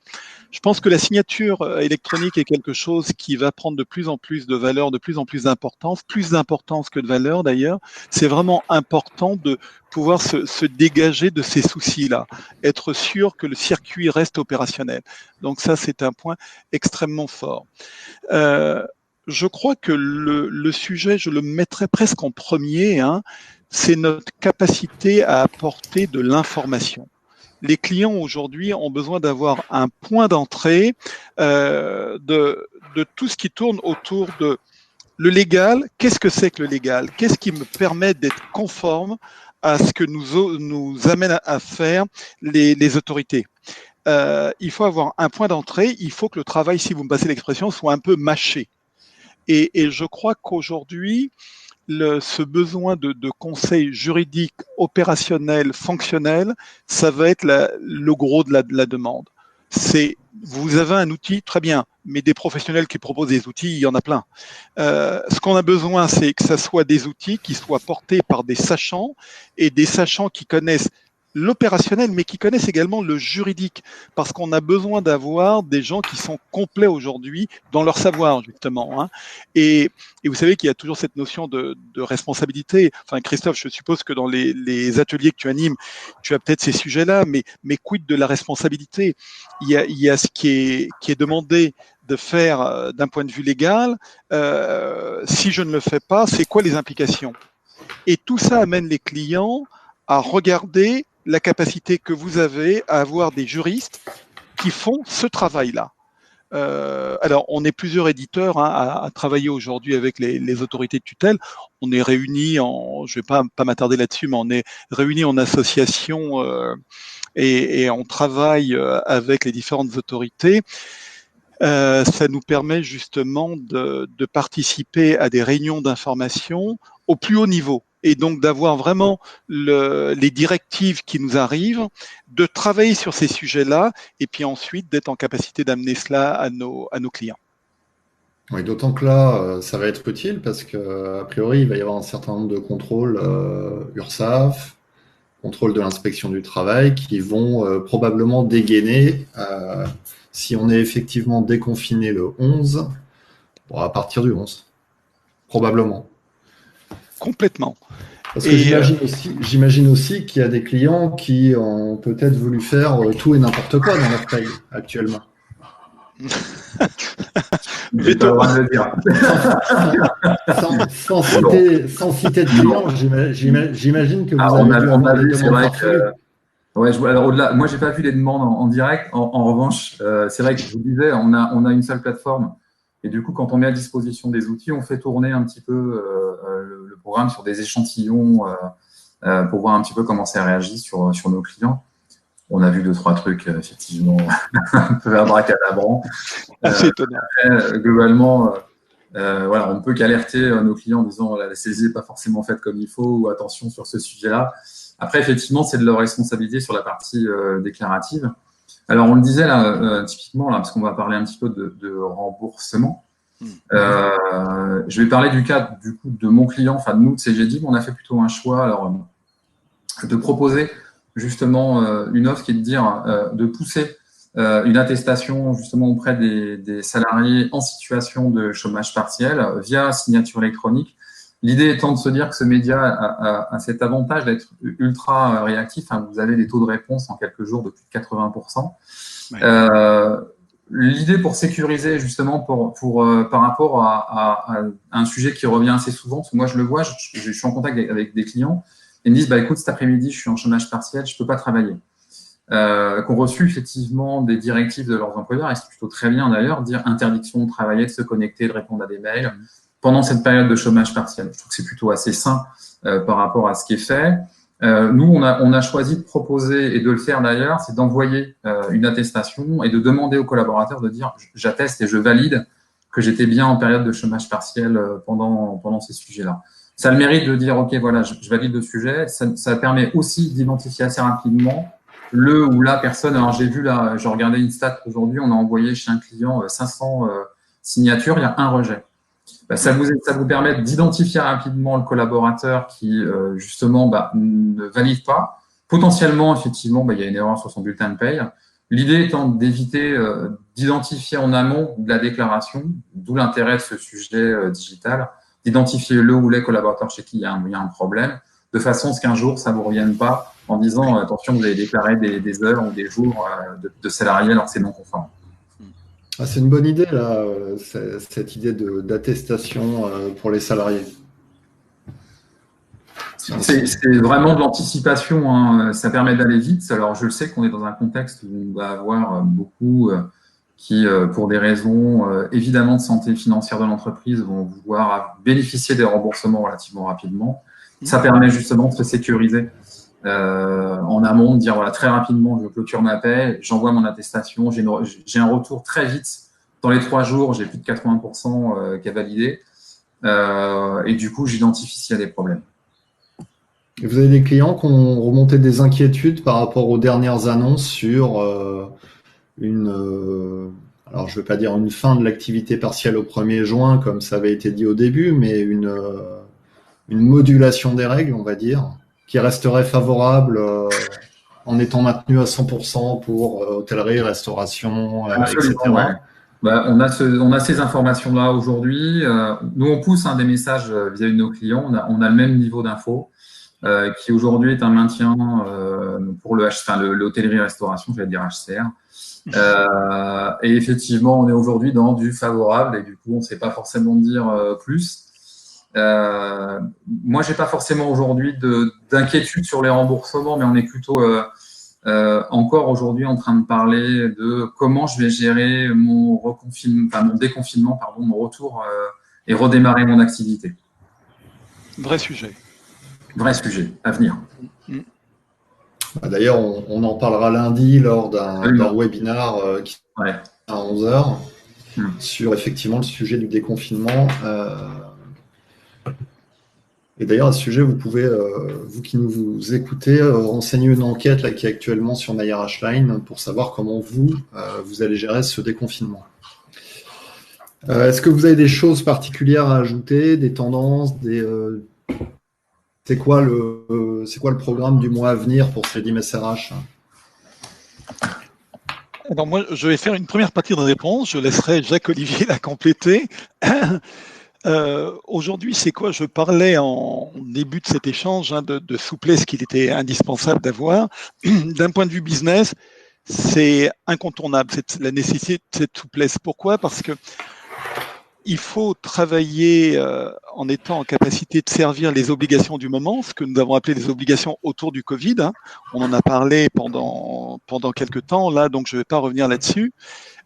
Je pense que la signature électronique est quelque chose qui va prendre de plus en plus de valeur, de plus en plus d'importance que de valeur d'ailleurs. C'est vraiment important de pouvoir se dégager de ces soucis-là, être sûr que le circuit reste opérationnel. Donc ça, c'est un point extrêmement fort. Je crois que le sujet, je le mettrais presque en premier, hein, c'est notre capacité à apporter de l'information. Les clients aujourd'hui ont besoin d'avoir un point d'entrée de tout ce qui tourne autour de le légal. Qu'est-ce que c'est que le légal? Qu'est-ce qui me permet d'être conforme à ce que nous amènent à faire les autorités? Il faut avoir un point d'entrée. Il faut que le travail, si vous me passez l'expression, soit un peu mâché. Et je crois qu'aujourd'hui, ce besoin de conseils juridiques, opérationnels, fonctionnels, ça va être le gros de la demande. Vous avez un outil, très bien, mais des professionnels qui proposent des outils, il y en a plein. Ce qu'on a besoin, c'est que ça soit des outils qui soient portés par des sachants et des sachants qui connaissent l'opérationnel, mais qui connaissent également le juridique, parce qu'on a besoin d'avoir des gens qui sont complets aujourd'hui dans leur savoir, justement. Hein. Et vous savez qu'il y a toujours cette notion de responsabilité. Enfin, Christophe, je suppose que dans les ateliers que tu animes, tu as peut-être ces sujets-là, mais quid de la responsabilité? Il y a ce qui est demandé de faire d'un point de vue légal. Si je ne le fais pas, c'est quoi les implications? Et tout ça amène les clients à regarder la capacité que vous avez à avoir des juristes qui font ce travail-là. Alors, on est plusieurs éditeurs hein, à travailler aujourd'hui avec les autorités de tutelle. On est réunis je vais pas m'attarder là-dessus, mais on est réunis en association et on travaille avec les différentes autorités. Ça nous permet justement de participer à des réunions d'information au plus haut niveau. Et donc d'avoir vraiment les directives qui nous arrivent, de travailler sur ces sujets-là, et puis ensuite d'être en capacité d'amener cela à nos clients. Oui, d'autant que là, ça va être utile parce que a priori, il va y avoir un certain nombre de contrôles URSSAF, contrôle de l'inspection du travail, qui vont probablement dégainer si on est effectivement déconfiné le 11, bon, à partir du 11, probablement. Complètement. Parce que j'imagine aussi qu'il y a des clients qui ont peut-être voulu faire tout et n'importe quoi dans leur paye actuellement. Sans citer de clients, j'imagine que vous avez dû avoir des demandes farfelues. Ouais, alors au-delà, moi j'ai pas vu les demandes en direct. En revanche, c'est vrai que je vous disais, on a une seule plateforme et du coup, quand on met à disposition des outils, on fait tourner un petit peu le programme sur des échantillons pour voir un petit peu comment ça réagit sur nos clients. On a vu 2-3 trucs effectivement un peu abracadabrants. C'est étonnant. Globalement, voilà, on ne peut qu'alerter nos clients en disant la saisie n'est pas forcément faite comme il faut ou attention sur ce sujet-là. Après, effectivement, c'est de leur responsabilité sur la partie déclarative. Alors, on le disait là, typiquement, là, parce qu'on va parler un petit peu de remboursement. Je vais parler du cas du coup, de mon client, enfin de nous, de CGDIB. On a fait plutôt un choix alors, de proposer justement une offre qui est de dire, de pousser une attestation justement auprès des salariés en situation de chômage partiel via signature électronique. L'idée étant de se dire que ce média a cet avantage d'être ultra réactif. Hein, vous avez des taux de réponse en quelques jours de plus de 80%. Ouais. L'idée pour sécuriser justement par rapport à un sujet qui revient assez souvent, parce que moi je le vois, je suis en contact avec des clients, et ils me disent écoute, cet après-midi je suis en chômage partiel, je peux pas travailler. Qu'ont reçu effectivement des directives de leurs employeurs, et c'est plutôt très bien d'ailleurs, dire interdiction de travailler, de se connecter, de répondre à des mails pendant cette période de chômage partiel. Je trouve que c'est plutôt assez sain par rapport à ce qui est fait. Nous, on a choisi de proposer, et de le faire d'ailleurs, c'est d'envoyer une attestation et de demander aux collaborateurs de dire j'atteste et je valide que j'étais bien en période de chômage partiel pendant ces sujets-là. Ça a le mérite de dire ok, voilà, je valide le sujet. Ça permet aussi d'identifier assez rapidement le ou la personne. Alors j'ai vu là, j'ai regardé une stat aujourd'hui, on a envoyé chez un client 500 signatures, il y a un rejet. Ça vous permet d'identifier rapidement le collaborateur qui, justement, ne valide pas. Potentiellement, effectivement, il y a une erreur sur son bulletin de paye. L'idée étant d'éviter d'identifier en amont de la déclaration, d'où l'intérêt de ce sujet digital, d'identifier le ou les collaborateurs chez qui il y a un problème, de façon à ce qu'un jour, ça ne vous revienne pas en disant attention, vous avez déclaré des heures ou des jours de salariés alors que c'est non conforme. Ah, c'est une bonne idée, là, cette idée d'attestation pour les salariés. C'est vraiment de l'anticipation, hein. Ça permet d'aller vite. Alors, je le sais qu'on est dans un contexte où on va avoir beaucoup qui, pour des raisons évidemment de santé financière de l'entreprise, vont vouloir bénéficier des remboursements relativement rapidement. Ça permet justement de se sécuriser en amont, de dire voilà, très rapidement, je clôture ma paie, j'envoie mon attestation, j'ai un retour très vite. Dans les 3 jours, j'ai plus de 80% qui a validé. Et du coup, j'identifie s'il y a des problèmes. Et vous avez des clients qui ont remonté des inquiétudes par rapport aux dernières annonces sur alors je ne vais pas dire une fin de l'activité partielle au 1er juin, comme ça avait été dit au début, mais une modulation des règles, on va dire, qui resterait favorable en étant maintenue à 100% pour hôtellerie, restauration, etc. Ouais. On a ces informations-là aujourd'hui. Nous, on pousse des messages vis-à-vis de nos clients. On a le même niveau d'info qui aujourd'hui est un maintien pour l'hôtellerie-restauration, je vais dire HCR. Et effectivement, on est aujourd'hui dans du favorable et du coup, on ne sait pas forcément dire plus. Moi, j'ai pas forcément aujourd'hui d'inquiétude sur les remboursements, mais on est plutôt encore aujourd'hui en train de parler de comment je vais gérer mon déconfinement, mon retour et redémarrer mon activité. Vrai sujet. Vrai sujet à venir. D'ailleurs, on en parlera lundi lors d'un webinar qui sera à 11h sur effectivement le sujet du déconfinement. Et d'ailleurs, à ce sujet, vous pouvez, vous qui nous écoutez, renseigner une enquête là, qui est actuellement sur MyRH Line pour savoir comment vous allez gérer ce déconfinement. Est-ce que vous avez des choses particulières à ajouter, des tendances, c'est quoi le programme du mois à venir pour Cegedim SRH? Alors moi, je vais faire une première partie de réponse. Je laisserai Jacques-Olivier la compléter. Aujourd'hui, c'est quoi? Je parlais en début de cet échange de souplesse qu'il était indispensable d'avoir. D'un point de vue business, c'est incontournable, la nécessité de cette souplesse. Pourquoi? Parce que il faut travailler en étant en capacité de servir les obligations du moment, ce que nous avons appelé les obligations autour du Covid. On en a parlé pendant quelques temps, là, donc je ne vais pas revenir là-dessus.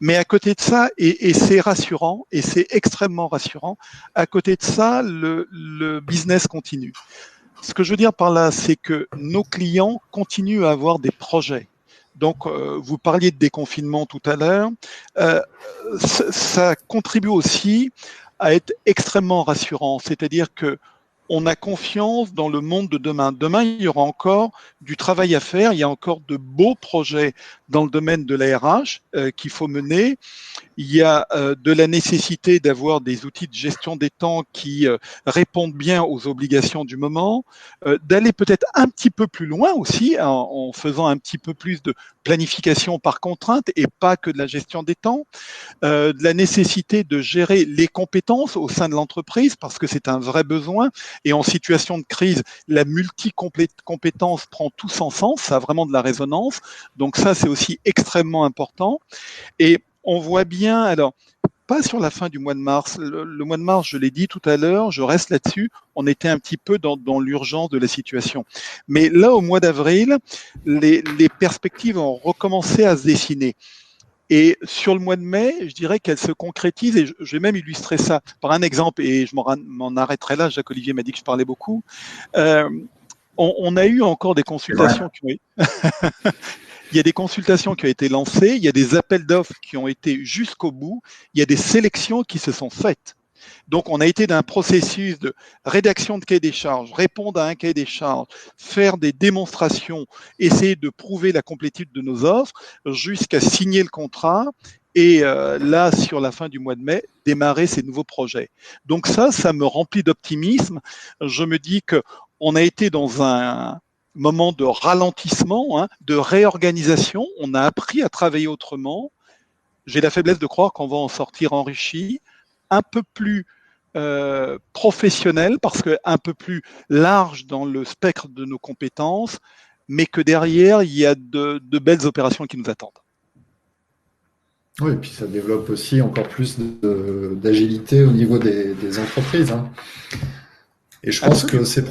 Mais à côté de ça, et c'est rassurant, et c'est extrêmement rassurant, à côté de ça, le business continue. Ce que je veux dire par là, c'est que nos clients continuent à avoir des projets. Donc, vous parliez de déconfinement tout à l'heure. Ça contribue aussi à être extrêmement rassurant. C'est-à-dire que on a confiance dans le monde de demain. Demain, il y aura encore du travail à faire, il y a encore de beaux projets dans le domaine de la RH qu'il faut mener. Il y a de la nécessité d'avoir des outils de gestion des temps qui répondent bien aux obligations du moment, d'aller peut-être un petit peu plus loin aussi en faisant un petit peu plus de planification par contrainte et pas que de la gestion des temps, de la nécessité de gérer les compétences au sein de l'entreprise parce que c'est un vrai besoin et en situation de crise, la multi-compétence prend tout son sens, ça a vraiment de la résonance, donc ça c'est aussi extrêmement important et on voit bien, alors pas sur la fin du mois de mars, le mois de mars je l'ai dit tout à l'heure, je reste là-dessus, on était un petit peu dans l'urgence de la situation, mais là au mois d'avril, les perspectives ont recommencé à se dessiner. Et sur le mois de mai, je dirais qu'elle se concrétise et je vais même illustrer ça par un exemple et je m'en arrêterai là. Jacques-Olivier m'a dit que je parlais beaucoup. On a eu encore des consultations qui ont il y a des consultations qui ont été lancées, il y a des appels d'offres qui ont été jusqu'au bout, il y a des sélections qui se sont faites. Donc, on a été d'un processus de rédaction de cahier des charges, répondre à un cahier des charges, faire des démonstrations, essayer de prouver la complétude de nos offres, jusqu'à signer le contrat et là, sur la fin du mois de mai, démarrer ces nouveaux projets. Donc ça me remplit d'optimisme. Je me dis qu'on a été dans un moment de ralentissement, de réorganisation. On a appris à travailler autrement. J'ai la faiblesse de croire qu'on va en sortir enrichi, un peu plus professionnel, parce qu'un peu plus large dans le spectre de nos compétences, mais que derrière, il y a de belles opérations qui nous attendent. Oui, et puis ça développe aussi encore plus d'agilité au niveau des entreprises. Et je pense que ces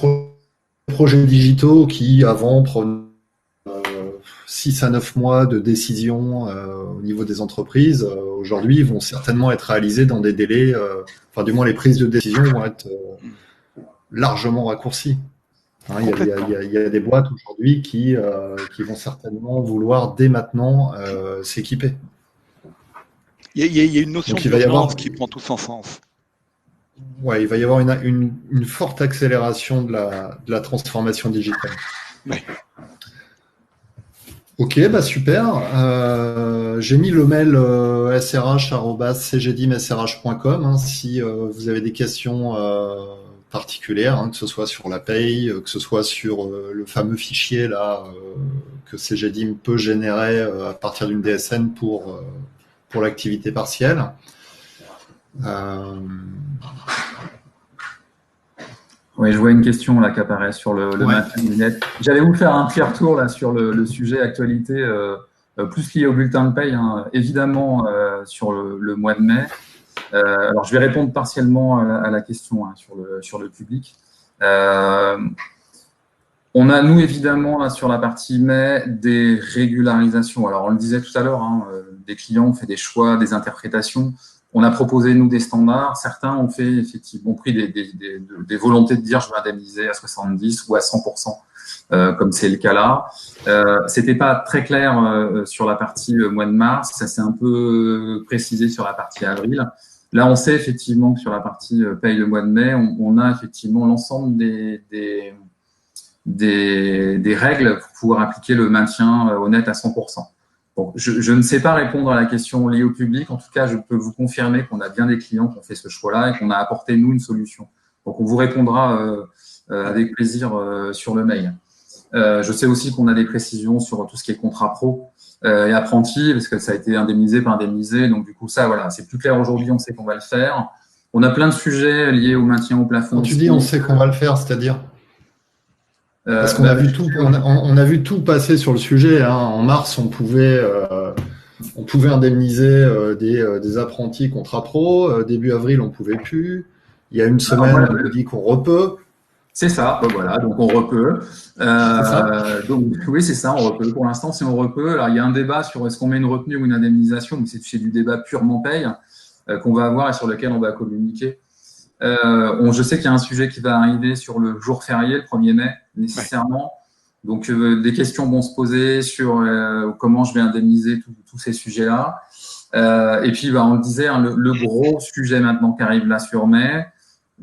projets digitaux qui, avant, prenaient 6 à 9 mois de décision au niveau des entreprises, aujourd'hui, vont certainement être réalisés dans des délais, enfin, du moins, les prises de décision vont être largement raccourcies. Il y a des boîtes aujourd'hui qui vont certainement vouloir, dès maintenant, s'équiper. Il y a une notion d'urgence qui prend tout son sens. Ouais, il va y avoir une forte accélération de la transformation digitale. Oui. Ok, bah super. J'ai mis le mail srh@cgdimsrh.com si vous avez des questions particulières, que ce soit sur la paye, que ce soit sur le fameux fichier là que CGDIM peut générer à partir d'une DSN pour l'activité partielle. Oui, je vois une question là qui apparaît sur le maintien du net. J'allais vous faire un petit retour là sur le sujet actualité, plus lié au bulletin de paye, évidemment sur le mois de mai. Alors, je vais répondre partiellement à la question sur le public. On a, nous, évidemment, là, sur la partie mai, des régularisations. Alors, on le disait tout à l'heure, des clients ont fait des choix, des interprétations. On a proposé, nous, des standards. Certains ont fait, effectivement, pris des volontés de dire je vais indemniser à 70 ou à 100%, comme c'est le cas là. C'était pas très clair sur la partie mois de mars. Ça s'est un peu précisé sur la partie avril. Là, on sait effectivement que sur la partie paye le mois de mai, on a effectivement l'ensemble des règles pour pouvoir appliquer le maintien au net à 100%. Bon, je ne sais pas répondre à la question liée au public. En tout cas, je peux vous confirmer qu'on a bien des clients qui ont fait ce choix-là et qu'on a apporté, nous, une solution. Donc, on vous répondra avec plaisir sur le mail. Je sais aussi qu'on a des précisions sur tout ce qui est contrat pro et apprenti, parce que ça a été indemnisé par indemnisé. Donc, du coup, ça, voilà, c'est plus clair aujourd'hui. On sait qu'on va le faire. On a plein de sujets liés au maintien au plafond. Quand tu dis on sait qu'on va le faire, c'est-à-dire parce qu'on a vu tout, on a vu tout passer sur le sujet. En mars, on pouvait indemniser des apprentis contrat pro. Début avril, on pouvait plus. Il y a une semaine, on nous dit qu'on repeut. C'est ça, voilà, donc on repeut. Donc oui, c'est ça, on repeut. Pour l'instant, si on repeut, alors il y a un débat sur est-ce qu'on met une retenue ou une indemnisation, mais c'est du débat purement paye qu'on va avoir et sur lequel on va communiquer. Je sais qu'il y a un sujet qui va arriver sur le jour férié, le 1er mai, nécessairement. Ouais. Donc, des questions vont se poser sur comment je vais indemniser tous ces sujets-là. Et puis, on le disait, le gros sujet maintenant qui arrive là sur mai,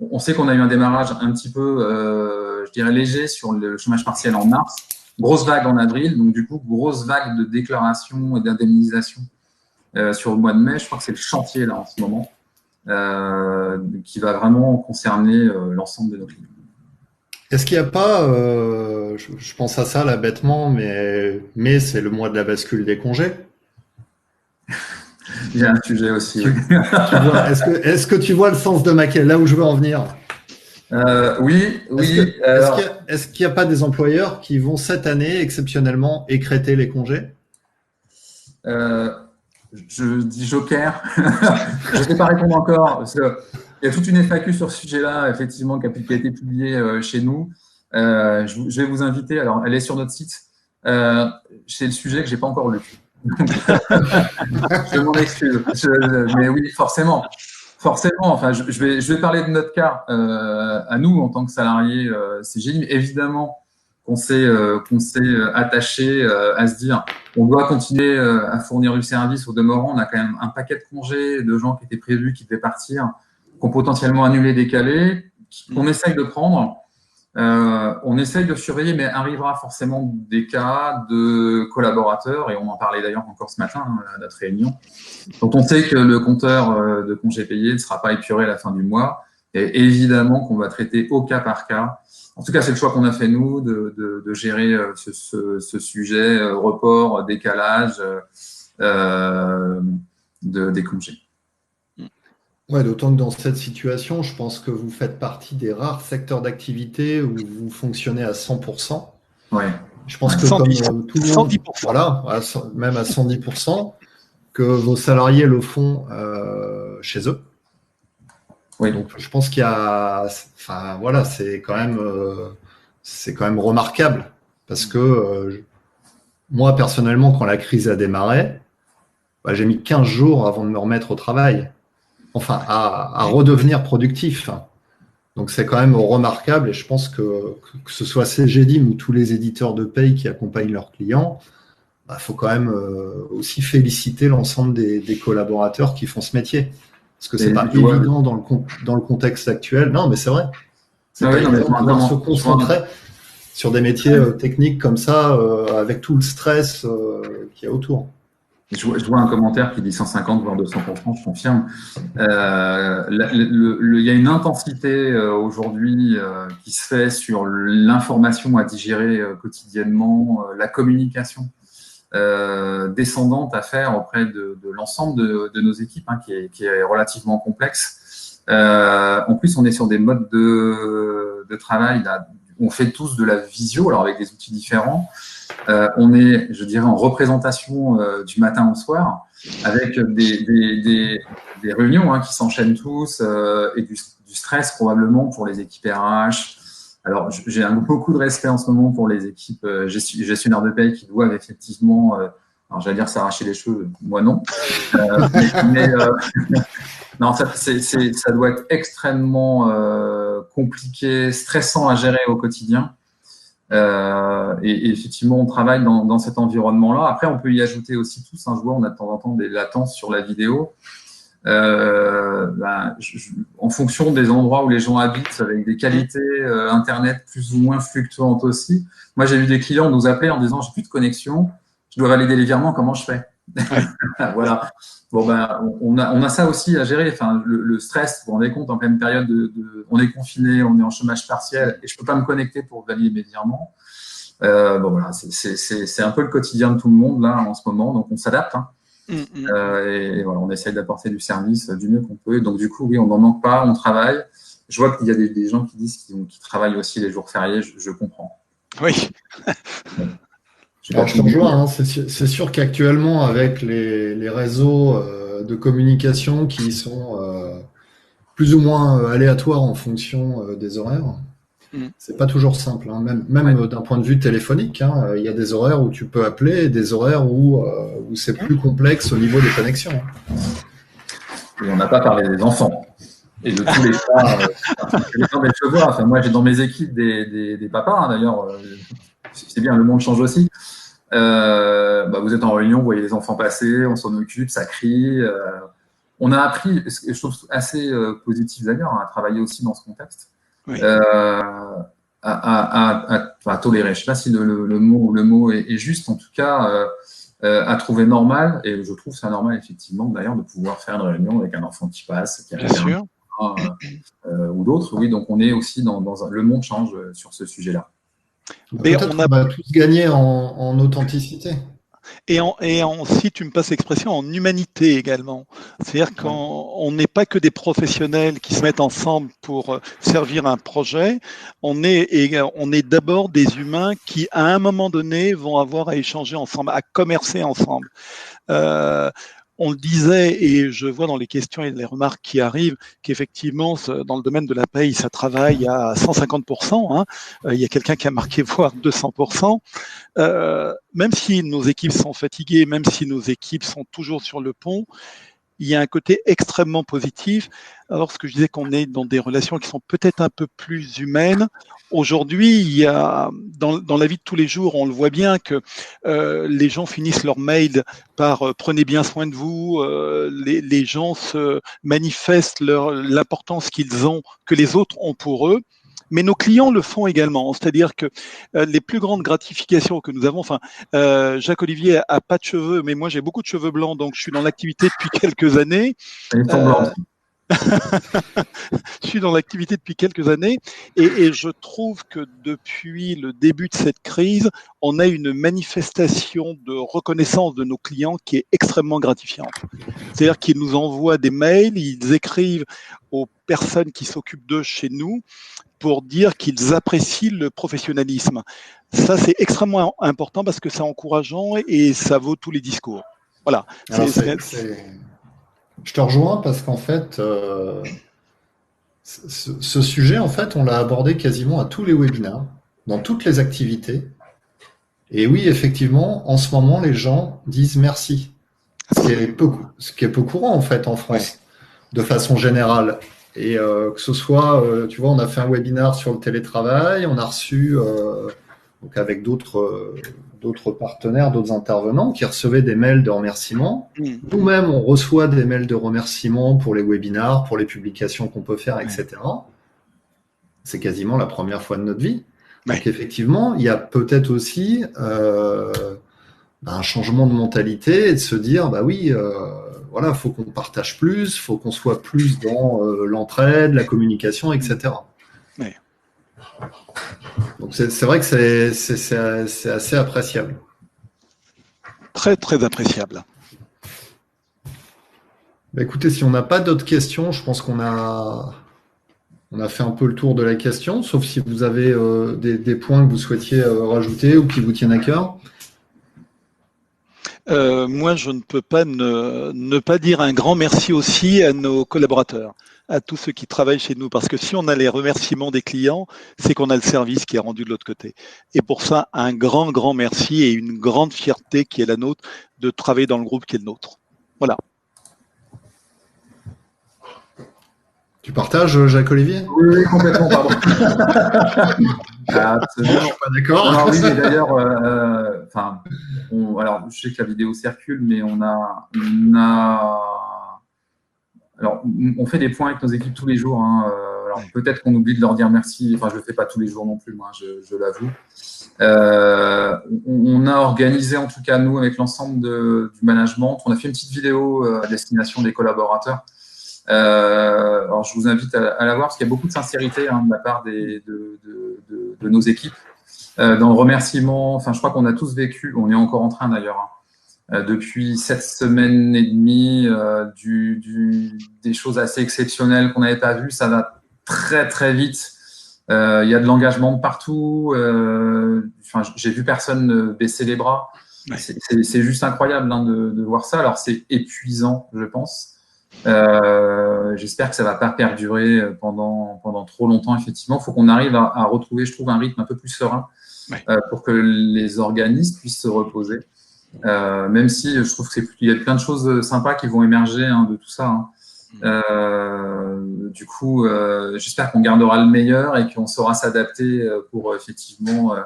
on sait qu'on a eu un démarrage un petit peu, je dirais, léger sur le chômage partiel en mars. Grosse vague en avril, donc du coup, grosse vague de déclaration et d'indemnisation sur le mois de mai. Je crois que c'est le chantier là en ce moment qui va vraiment concerner l'ensemble de nos clients. Est-ce qu'il n'y a pas, je pense à ça là bêtement, mais c'est le mois de la bascule des congés. Il y a un sujet aussi. Est-ce que tu vois le sens de là où je veux en venir? Oui. Est-ce qu'il n'y a pas des employeurs qui vont cette année exceptionnellement écrêter les congés? Je dis joker. Je ne sais pas répondre encore parce que il y a toute une FAQ sur ce sujet-là, effectivement, qui a été publiée chez nous. Je vais vous inviter. Alors, elle est sur notre site. C'est le sujet que j'ai pas encore lu. Je m'en excuse. Mais oui, forcément. Enfin, je vais parler de notre cas à nous en tant que salariés CGI. Mais évidemment qu'on s'est attaché à se dire on doit continuer à fournir du service. Au demeurant, on a quand même un paquet de congés de gens qui étaient prévus, qui devaient partir, qu'on potentiellement annulé, décalé, qu'on essaye de prendre. On essaye de surveiller, mais arrivera forcément des cas de collaborateurs, et on en parlait d'ailleurs encore ce matin à notre réunion, dont on sait que le compteur de congés payés ne sera pas épuré à la fin du mois, et évidemment qu'on va traiter au cas par cas. En tout cas, c'est le choix qu'on a fait, nous, de gérer ce sujet, report, décalage des congés. Ouais, d'autant que dans cette situation, je pense que vous faites partie des rares secteurs d'activité où vous fonctionnez à 100%. Ouais. Je pense que 110, comme tout le monde, 110%. voilà, même à 110%, que vos salariés le font chez eux. Oui. Donc, je pense qu'il y a, enfin voilà, c'est quand même remarquable parce que moi personnellement, quand la crise a démarré, j'ai mis 15 jours avant de me remettre au travail. Enfin, à redevenir productif. Donc, c'est quand même remarquable et je pense que ce soit CGDIM ou tous les éditeurs de paye qui accompagnent leurs clients, faut quand même aussi féliciter l'ensemble des collaborateurs qui font ce métier. Parce que c'est pas évident dans le contexte actuel. Non, mais c'est vrai. C'est pas évident de pouvoir se concentrer sur des métiers techniques comme ça, avec tout le stress qu'il y a autour. Je vois un commentaire qui dit 150 voire 200%, je confirme. Il y a une intensité aujourd'hui qui se fait sur l'information à digérer quotidiennement, la communication descendante à faire auprès de l'ensemble de nos équipes, qui est relativement complexe. En plus, on est sur des modes de travail là, on fait tous de la visio, alors avec des outils différents. On est, je dirais, en représentation du matin au soir, avec des réunions qui s'enchaînent tous et du stress probablement pour les équipes RH. Alors, j'ai beaucoup de respect en ce moment pour les équipes gestionnaires de paye qui doivent effectivement, alors j'allais dire s'arracher les cheveux, moi non. Non, ça doit être extrêmement compliqué, stressant à gérer au quotidien. Et effectivement, on travaille dans cet environnement-là. Après, on peut y ajouter aussi tous. Je vois, on a de temps en temps des latences sur la vidéo. En fonction des endroits où les gens habitent, avec des qualités Internet plus ou moins fluctuantes aussi. Moi, j'ai eu des clients nous appeler en disant « j'ai plus de connexion, je dois valider les virements, comment je fais ?» Voilà. Bon, on a ça aussi à gérer. Enfin, le stress, vous vous rendez compte, en pleine période on est confiné, on est en chômage partiel et je peux pas me connecter pour valider mes virements. Bon, voilà, c'est un peu le quotidien de tout le monde là en ce moment, donc on s'adapte. Et voilà, on essaye d'apporter du service du mieux qu'on peut. Donc du coup, oui, on n'en manque pas, on travaille. Je vois qu'il y a des gens qui disent qu'ils travaillent aussi les jours fériés. Je comprends. Oui. Alors, je te rejoins, c'est sûr qu'actuellement, avec les réseaux de communication qui sont plus ou moins aléatoires en fonction des horaires, c'est pas toujours simple. Même d'un point de vue téléphonique, il y a des horaires où tu peux appeler et des horaires où c'est plus complexe au niveau des connexions. Et on n'a pas parlé des enfants. Et de tous les cas, je vois. Enfin, moi, j'ai dans mes équipes des papas, d'ailleurs. C'est bien, le monde change aussi. Vous êtes en réunion, vous voyez les enfants passer, on s'en occupe, ça crie. On a appris, ce que je trouve assez positif d'ailleurs, à travailler aussi dans ce contexte, Oui. à tolérer. Je ne sais pas si le mot est juste, en tout cas, à trouver normal, et je trouve ça normal, effectivement, d'ailleurs, de pouvoir faire une réunion avec un enfant qui passe, qui a Bien sûr. ou d'autres. Oui, donc on est aussi le monde change sur ce sujet-là. Mais Peut-être on a qu'on va tous gagner en authenticité. si tu me passes l'expression, en humanité également. C'est-à-dire qu'on n'est pas que des professionnels qui se mettent ensemble pour servir un projet, on est d'abord des humains qui, à un moment donné, vont avoir à échanger ensemble, à commercer ensemble. On le disait, et je vois dans les questions et les remarques qui arrivent, qu'effectivement, dans le domaine de la paye, ça travaille à 150%. Hein. Il y a quelqu'un qui a marqué voire 200%. Même si nos équipes sont fatiguées, même si nos équipes sont toujours sur le pont, il y a un côté extrêmement positif. Alors, ce que je disais qu'on est dans des relations qui sont peut-être un peu plus humaines. Aujourd'hui, il y a dans la vie de tous les jours, on le voit bien que les gens finissent leur mail par prenez bien soin de vous. Les gens se manifestent l'importance qu'ils ont, que les autres ont pour eux. Mais nos clients le font également, c'est-à-dire que les plus grandes gratifications que nous avons, enfin, Jacques-Olivier a pas de cheveux, mais moi j'ai beaucoup de cheveux blancs, donc je suis dans l'activité depuis quelques années. Ils sont blancs. Je suis dans l'activité depuis quelques années et je trouve que depuis le début de cette crise, on a une manifestation de reconnaissance de nos clients qui est extrêmement gratifiante. C'est-à-dire qu'ils nous envoient des mails, ils écrivent aux personnes qui s'occupent d'eux chez nous pour dire qu'ils apprécient le professionnalisme. Ça, c'est extrêmement important parce que c'est encourageant et ça vaut tous les discours. Voilà. Alors, je te rejoins parce qu'en fait, ce sujet, en fait, on l'a abordé quasiment à tous les webinaires, dans toutes les activités. Et oui, effectivement, en ce moment, les gens disent merci. Ce qui est peu courant, en fait, en France, de façon générale. Et que ce soit, tu vois, on a fait un webinaire sur le télétravail, on a reçu, donc avec d'autres partenaires, d'autres intervenants qui recevaient des mails de remerciements. Nous-mêmes, on reçoit des mails de remerciements pour les webinaires, pour les publications qu'on peut faire, etc. C'est quasiment la première fois de notre vie. Donc effectivement, il y a peut-être aussi un changement de mentalité et de se dire, bah oui, voilà, faut qu'on partage plus, faut qu'on soit plus dans l'entraide, la communication, etc. Ouais. Donc c'est vrai que c'est assez appréciable. Très, très appréciable. Bah, écoutez, si on n'a pas d'autres questions, je pense qu'on a fait un peu le tour de la question, sauf si vous avez des points que vous souhaitiez rajouter ou qui vous tiennent à cœur. Moi, je ne peux pas ne pas dire un grand merci aussi à nos collaborateurs, à tous ceux qui travaillent chez nous, parce que si on a les remerciements des clients, c'est qu'on a le service qui est rendu de l'autre côté. Et pour ça, un grand, grand merci et une grande fierté qui est la nôtre de travailler dans le groupe qui est le nôtre. Voilà. Tu partages, Jacques-Olivier ? Oui, complètement, pardon. Absolument. Je suis pas d'accord. Alors, oui, mais d'ailleurs, alors, je sais que la vidéo circule, mais alors, on fait des points avec nos équipes tous les jours. Hein. Alors, peut-être qu'on oublie de leur dire merci. Enfin, je le fais pas tous les jours non plus, moi, je l'avoue. On a organisé, en tout cas, nous, avec l'ensemble du management, on a fait une petite vidéo à destination des collaborateurs. Alors, je vous invite à la voir parce qu'il y a beaucoup de sincérité de la part de nos équipes dans le remerciement. Enfin, je crois qu'on a tous vécu, on est encore en train d'ailleurs, depuis 7 semaines et demie, des choses assez exceptionnelles qu'on n'avait pas vues. Ça va très très vite. Il y a de l'engagement partout. J'ai vu personne baisser les bras. Ouais. C'est juste incroyable de voir ça. Alors, c'est épuisant, je pense. J'espère que ça va pas perdurer pendant trop longtemps. Effectivement, il faut qu'on arrive à retrouver, je trouve, un rythme un peu plus serein pour que les organismes puissent se reposer. Même si je trouve qu'il y a plein de choses sympas qui vont émerger de tout ça. Du coup, j'espère qu'on gardera le meilleur et qu'on saura s'adapter pour effectivement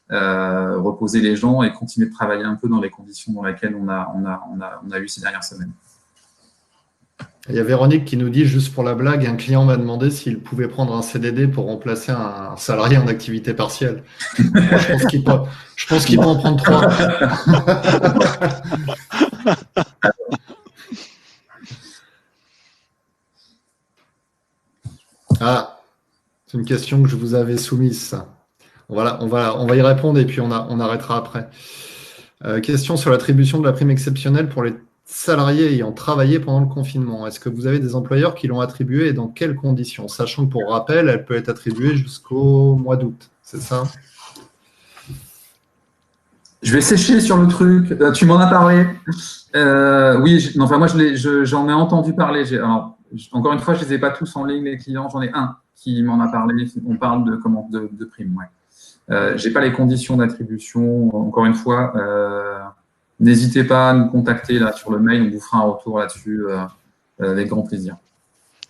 reposer les gens et continuer de travailler un peu dans les conditions dans lesquelles on a eu ces dernières semaines. Il y a Véronique qui nous dit, juste pour la blague, un client m'a demandé s'il pouvait prendre un CDD pour remplacer un salarié en activité partielle. Moi, je pense qu'il peut en prendre 3. Ah, c'est une question que je vous avais soumise, ça. On va y répondre et puis on arrêtera après. Question sur l'attribution de la prime exceptionnelle pour les salariés ayant travaillé pendant le confinement. Est-ce que vous avez des employeurs qui l'ont attribuée et dans quelles conditions? Sachant que pour rappel, elle peut être attribuée jusqu'au mois d'août. C'est ça? Je vais sécher sur le truc. Tu m'en as parlé. Oui, moi j'en ai entendu parler. Alors, encore une fois, je ne les ai pas tous en ligne, les clients. J'en ai un qui m'en a parlé. On parle de prime. Ouais. Je n'ai pas les conditions d'attribution. Encore une fois, n'hésitez pas à nous contacter là sur le mail. On vous fera un retour là-dessus avec grand plaisir.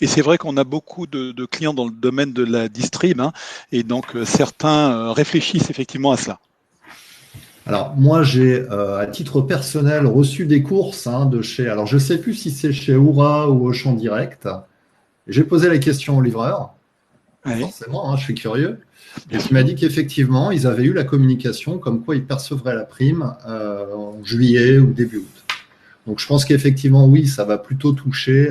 Et c'est vrai qu'on a beaucoup de clients dans le domaine de la distrib, hein, et donc certains réfléchissent effectivement à cela. Alors, moi, j'ai, à titre personnel, reçu des courses de chez... Alors, je ne sais plus si c'est chez Oura ou Auchan Direct. J'ai posé la question au livreur. Oui. Forcément, je suis curieux. Et il m'a dit qu'effectivement, ils avaient eu la communication comme quoi ils percevraient la prime en juillet ou début août. Donc, je pense qu'effectivement, oui, ça va plutôt toucher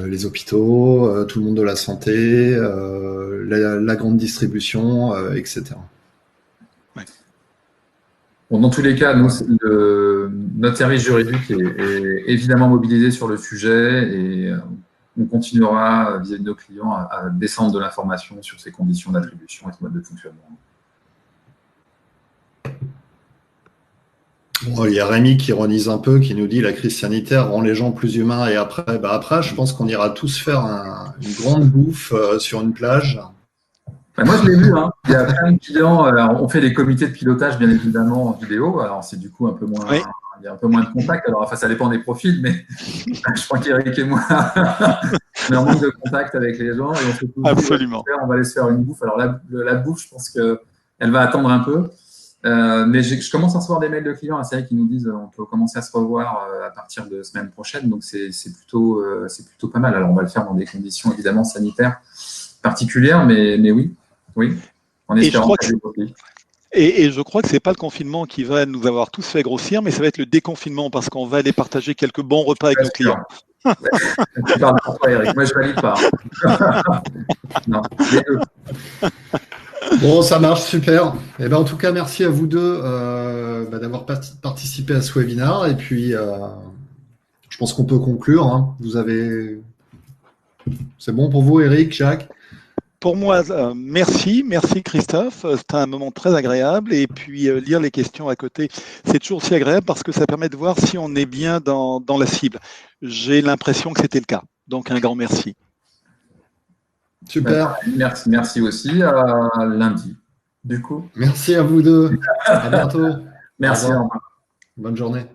les hôpitaux, tout le monde de la santé, la grande distribution, etc. Ouais. Bon, dans tous les cas, notre service juridique est évidemment mobilisé sur le sujet et on continuera vis-à-vis de nos clients à descendre de l'information sur ces conditions d'attribution et ce mode de fonctionnement. Bon, il y a Rémi qui ironise un peu, qui nous dit la crise sanitaire rend les gens plus humains et après, je pense qu'on ira tous faire une grande bouffe sur une plage. Moi, je l'ai vu. Il y a plein de clients. On fait des comités de pilotage, bien évidemment, en vidéo. Alors, c'est du coup un peu moins. Oui. Il y a un peu moins de contact. Alors, ça dépend des profils, mais je crois qu'Éric et moi, on est en manque de contact avec les gens. Et on se dit, absolument. On va aller se faire une bouffe. Alors, la bouffe, je pense qu'elle va attendre un peu. Mais je commence à recevoir des mails de clients qui nous disent on peut commencer à se revoir à partir de semaine prochaine. Donc, c'est plutôt pas mal. Alors, on va le faire dans des conditions évidemment sanitaires particulières, mais oui. Oui, en espérant et je crois que ce n'est pas le confinement qui va nous avoir tous fait grossir, mais ça va être le déconfinement parce qu'on va aller partager quelques bons repas avec nos clients. Tu parles pour toi, Eric. Moi, je ne valide pas. Non, les deux. Bon, ça marche, super. Eh ben, en tout cas, merci à vous deux d'avoir participé à ce webinaire. Et puis, je pense qu'on peut conclure. Vous avez... C'est bon pour vous, Eric, Jacques? Pour moi, merci Christophe, c'était un moment très agréable et puis lire les questions à côté, c'est toujours aussi agréable parce que ça permet de voir si on est bien dans la cible. J'ai l'impression que c'était le cas, donc un grand merci. Super. Merci aussi, à lundi, du coup. Merci à vous deux, à bientôt. Merci. Bonne journée.